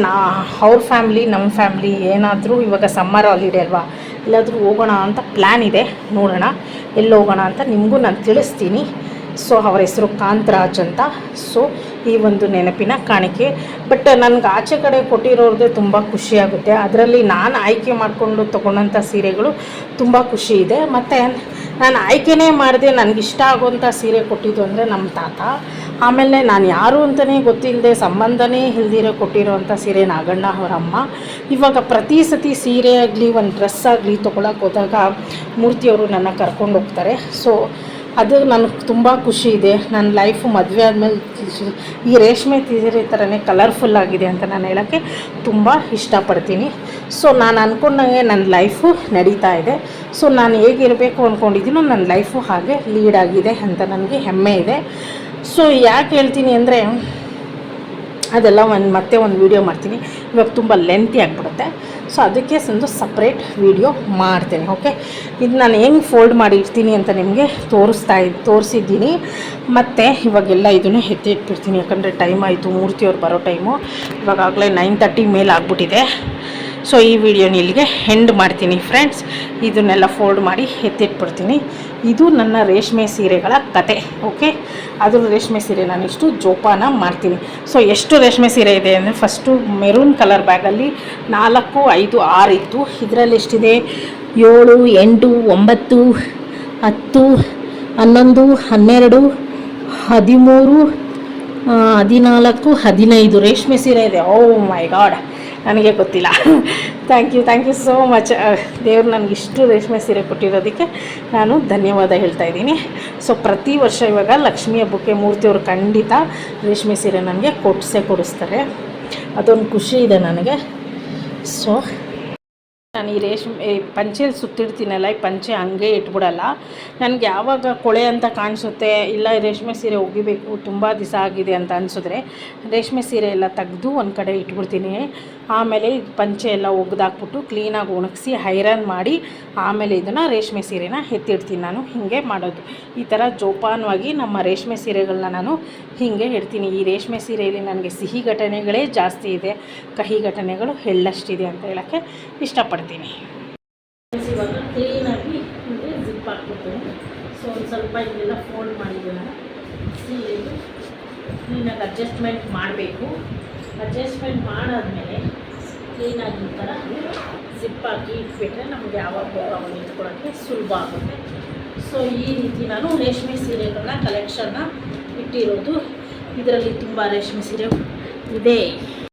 ಅವ್ರ ಫ್ಯಾಮ್ಲಿ ನಮ್ಮ ಫ್ಯಾಮ್ಲಿ ಏನಾದರೂ ಇವಾಗ ಸಮ್ಮರ್ ಹಾಲಿಡೇ ಅಲ್ವಾ, ಎಲ್ಲಾದರೂ ಹೋಗೋಣ ಅಂತ ಪ್ಲ್ಯಾನ್ ಇದೆ. ನೋಡೋಣ ಎಲ್ಲಿ ಹೋಗೋಣ ಅಂತ ನಿಮಗೂ ನಾನು ತಿಳಿಸ್ತೀನಿ. ಸೊ ಅವರ ಹೆಸರು ಕಾಂತರಾಜ್ ಅಂತ. ಸೊ ಈ ಒಂದು ನೆನಪಿನ ಕಾಣಿಕೆ. ಬಟ್ ನನಗೆ ಆಚೆ ಕಡೆ ಕೊಟ್ಟಿರೋದೇ ತುಂಬ ಖುಷಿಯಾಗುತ್ತೆ. ಅದರಲ್ಲಿ ನಾನು ಆಯ್ಕೆ ಮಾಡಿಕೊಂಡು ತೊಗೊಂಡಂಥ ಸೀರೆಗಳು ತುಂಬ ಖುಷಿ ಇದೆ. ಮತ್ತು ನಾನು ಆಯ್ಕೆನೇ ಮಾಡಿದೆ ನನಗಿಷ್ಟ ಆಗೋಂಥ ಸೀರೆ ಕೊಟ್ಟಿದ್ದು ಅಂದರೆ ನಮ್ಮ ತಾತ. ಆಮೇಲೆ ನಾನು ಯಾರು ಅಂತಲೇ ಗೊತ್ತಿಲ್ಲದೆ, ಸಂಬಂಧನೇ ಇಲ್ದಿರೋ ಕೊಟ್ಟಿರೋವಂಥ ಸೀರೆ ನಾಗಣ್ಣ ಅವರ ಅಮ್ಮ. ಇವಾಗ ಪ್ರತಿ ಸತಿ ಸೀರೆ ಆಗಲಿ ಒಂದು ಡ್ರೆಸ್ ಆಗಲಿ ತೊಗೊಳಕ್ಕೆ ಹೋದಾಗ ಮೂರ್ತಿಯವರು ನನ್ನ ಕರ್ಕೊಂಡು ಹೋಗ್ತಾರೆ. ಸೊ ಅದು ನನಗೆ ತುಂಬ ಖುಷಿ ಇದೆ. ನನ್ನ ಲೈಫು ಮದುವೆ ಆದಮೇಲೆ ಈ ರೇಷ್ಮೆ ಸೀರೆ ಥರನೇ ಕಲರ್ಫುಲ್ ಆಗಿದೆ ಅಂತ ನಾನು ಹೇಳೋಕ್ಕೆ ತುಂಬ ಇಷ್ಟಪಡ್ತೀನಿ. ಸೊ ನಾನು ಅಂದ್ಕೊಂಡಂಗೆ ನನ್ನ ಲೈಫು ನಡೀತಾ ಇದೆ. ಸೊ ನಾನು ಹೇಗಿರಬೇಕು ಅಂದ್ಕೊಂಡಿದ್ದೀನೋ ನನ್ನ ಲೈಫು ಹಾಗೆ ಲೀಡ್ ಆಗಿದೆ ಅಂತ ನನಗೆ ಹೆಮ್ಮೆ ಇದೆ. ಸೊ ಯಾಕೆ ಹೇಳ್ತೀನಿ ಅಂದರೆ ಅದೆಲ್ಲ ಮತ್ತೆ ಒಂದು ವೀಡಿಯೋ ಮಾಡ್ತೀನಿ. ಇವಾಗ ತುಂಬ ಲೆಂತಿ ಆಗಿಬಿಡುತ್ತೆ. ಸೊ ಅದಕ್ಕೆ ಒಂದು ಸಪ್ರೇಟ್ ವೀಡಿಯೋ ಮಾಡ್ತೇನೆ. ಓಕೆ, ಇದು ನಾನು ಹೆಂಗೆ ಫೋಲ್ಡ್ ಮಾಡಿ ಇಡ್ತೀನಿ ಅಂತ ನಿಮಗೆ ತೋರಿಸಿದ್ದೀನಿ. ಮತ್ತು ಇವಾಗೆಲ್ಲ ಇದನ್ನೇ ಎತ್ತಿ ಇಟ್ಬಿಡ್ತೀನಿ, ಯಾಕಂದರೆ ಟೈಮ್ ಆಯಿತು, ಮೂರ್ತಿಯವ್ರು ಬರೋ ಟೈಮು. ಇವಾಗಲೇ 9:30 ಮೇಲೆ ಆಗ್ಬಿಟ್ಟಿದೆ. ಸೊ ಈ ವಿಡಿಯೋನ ಇಲ್ಲಿಗೆ ಎಂಡ್ ಮಾಡ್ತೀನಿ ಫ್ರೆಂಡ್ಸ್. ಇದನ್ನೆಲ್ಲ ಫೋಲ್ಡ್ ಮಾಡಿ ಎತ್ತಿಟ್ಬಿಡ್ತೀನಿ. ಇದು ನನ್ನ ರೇಷ್ಮೆ ಸೀರೆಗಳ ಕತೆ. ಓಕೆ, ಅದ್ರ ರೇಷ್ಮೆ ಸೀರೆ ನಾನು ಇಷ್ಟು ಜೋಪಾನ ಮಾಡ್ತೀನಿ. ಸೊ ಎಷ್ಟು ರೇಷ್ಮೆ ಸೀರೆ ಇದೆ ಅಂದರೆ, ಫಸ್ಟು ಮೆರೂನ್ ಕಲರ್ ಬ್ಯಾಗಲ್ಲಿ 4, 5, 6 ಇತ್ತು. ಇದರಲ್ಲಿ ಎಷ್ಟಿದೆ? 7, 8, 9, 10, 11, 12, 13, 14, 15 ರೇಷ್ಮೆ ಸೀರೆ ಇದೆ. ಓ ಮೈ ಗಾಡ್, ನನಗೆ ಗೊತ್ತಿಲ್ಲ. Thank you so much. ದೇವ್ರು ನನಗಿಷ್ಟು ರೇಷ್ಮೆ ಸೀರೆ ಕೊಟ್ಟಿರೋದಕ್ಕೆ ನಾನು ಧನ್ಯವಾದ ಹೇಳ್ತಾ ಇದ್ದೀನಿ. ಸೊ ಪ್ರತಿ ವರ್ಷ ಇವಾಗ ಲಕ್ಷ್ಮೀ ಹಬ್ಬಕ್ಕೆ ಮೂರ್ತಿಯವರು ಖಂಡಿತ ರೇಷ್ಮೆ ಸೀರೆ ನನಗೆ ಕೊಡಿಸ್ತಾರೆ. ಅದೊಂದು ಖುಷಿ ಇದೆ ನನಗೆ. ಸೊ ನಾನು ಈ ಪಂಚೆಯಲ್ಲಿ ಸುತ್ತಿಡ್ತೀನಲ್ಲ, ಈ ಪಂಚೆ ಹಂಗೆ ಇಟ್ಬಿಡಲ್ಲ. ನನಗೆ ಯಾವಾಗ ಕೊಳೆ ಅಂತ ಕಾಣಿಸುತ್ತೆ, ಇಲ್ಲ ರೇಷ್ಮೆ ಸೀರೆ ಒಗಿಬೇಕು, ತುಂಬ ದಿವಸ ಆಗಿದೆ ಅಂತ ಅನಿಸಿದ್ರೆ ರೇಷ್ಮೆ ಸೀರೆ ಎಲ್ಲ ತೆಗೆದು ಒಂದು ಕಡೆ ಇಟ್ಬಿಡ್ತೀನಿ. ಆಮೇಲೆ ಪಂಚೆ ಎಲ್ಲ ಒಗೆದಾಕ್ಬಿಟ್ಟು ಕ್ಲೀನಾಗಿ ಒಣಗಿಸಿ ಐರನ್ ಮಾಡಿ ಆಮೇಲೆ ಇದನ್ನು ರೇಷ್ಮೆ ಸೀರೆನ ಎತ್ತಿಡ್ತೀನಿ. ನಾನು ಹೀಗೆ ಮಾಡೋದು. ಈ ಥರ ಜೋಪಾನವಾಗಿ ನಮ್ಮ ರೇಷ್ಮೆ ಸೀರೆಗಳನ್ನ ನಾನು ಹೀಗೆ ಇಡ್ತೀನಿ. ಈ ರೇಷ್ಮೆ ಸೀರೆಯಲ್ಲಿ ನನಗೆ ಸಿಹಿ ಘಟನೆಗಳೇ ಜಾಸ್ತಿ ಇದೆ, ಕಹಿ ಘಟನೆಗಳು ಎಳ್ಳಷ್ಟಿದೆ ಅಂತ ಹೇಳೋಕ್ಕೆ ಇಷ್ಟಪಡ್ತೀನಿ. ಇವಾಗ ಕ್ಲೀನಾಗಿ ಹೀಗೆ ಜಿಪ್ ಹಾಕ್ಬಿಡ್ತೀನಿ. ಸೊ ಒಂದು ಸ್ವಲ್ಪ ಇದೆಲ್ಲ ಫೋಲ್ಡ್ ಮಾಡಿದ್ದೀನಿ. ಸೀರೆಗೆ ಕ್ಲೀನಾಗಿ ಅಡ್ಜಸ್ಟ್ಮೆಂಟ್ ಮಾಡಬೇಕು. ಅಡ್ಜಸ್ಟ್ಮೆಂಟ್ ಮಾಡಾದ್ಮೇಲೆ ಕ್ಲೀನಾಗಿ ಈ ಥರ ಜಿಪ್ ಹಾಕಿ ಇಟ್ಬಿಟ್ರೆ ನಮಗೆ ಯಾವಾಗ ಅವಾಗ ಇಟ್ಕೊಳ್ಳೋಕ್ಕೆ ಸುಲಭ ಆಗುತ್ತೆ. ಸೊ ಈ ರೀತಿ ನಾನು ರೇಷ್ಮೆ ಸೀರೆಗಳನ್ನ ಕಲೆಕ್ಷನ್ನ ಇಟ್ಟಿರೋದು. ಇದರಲ್ಲಿ ತುಂಬ ರೇಷ್ಮೆ ಸೀರೆ ಇದೆ.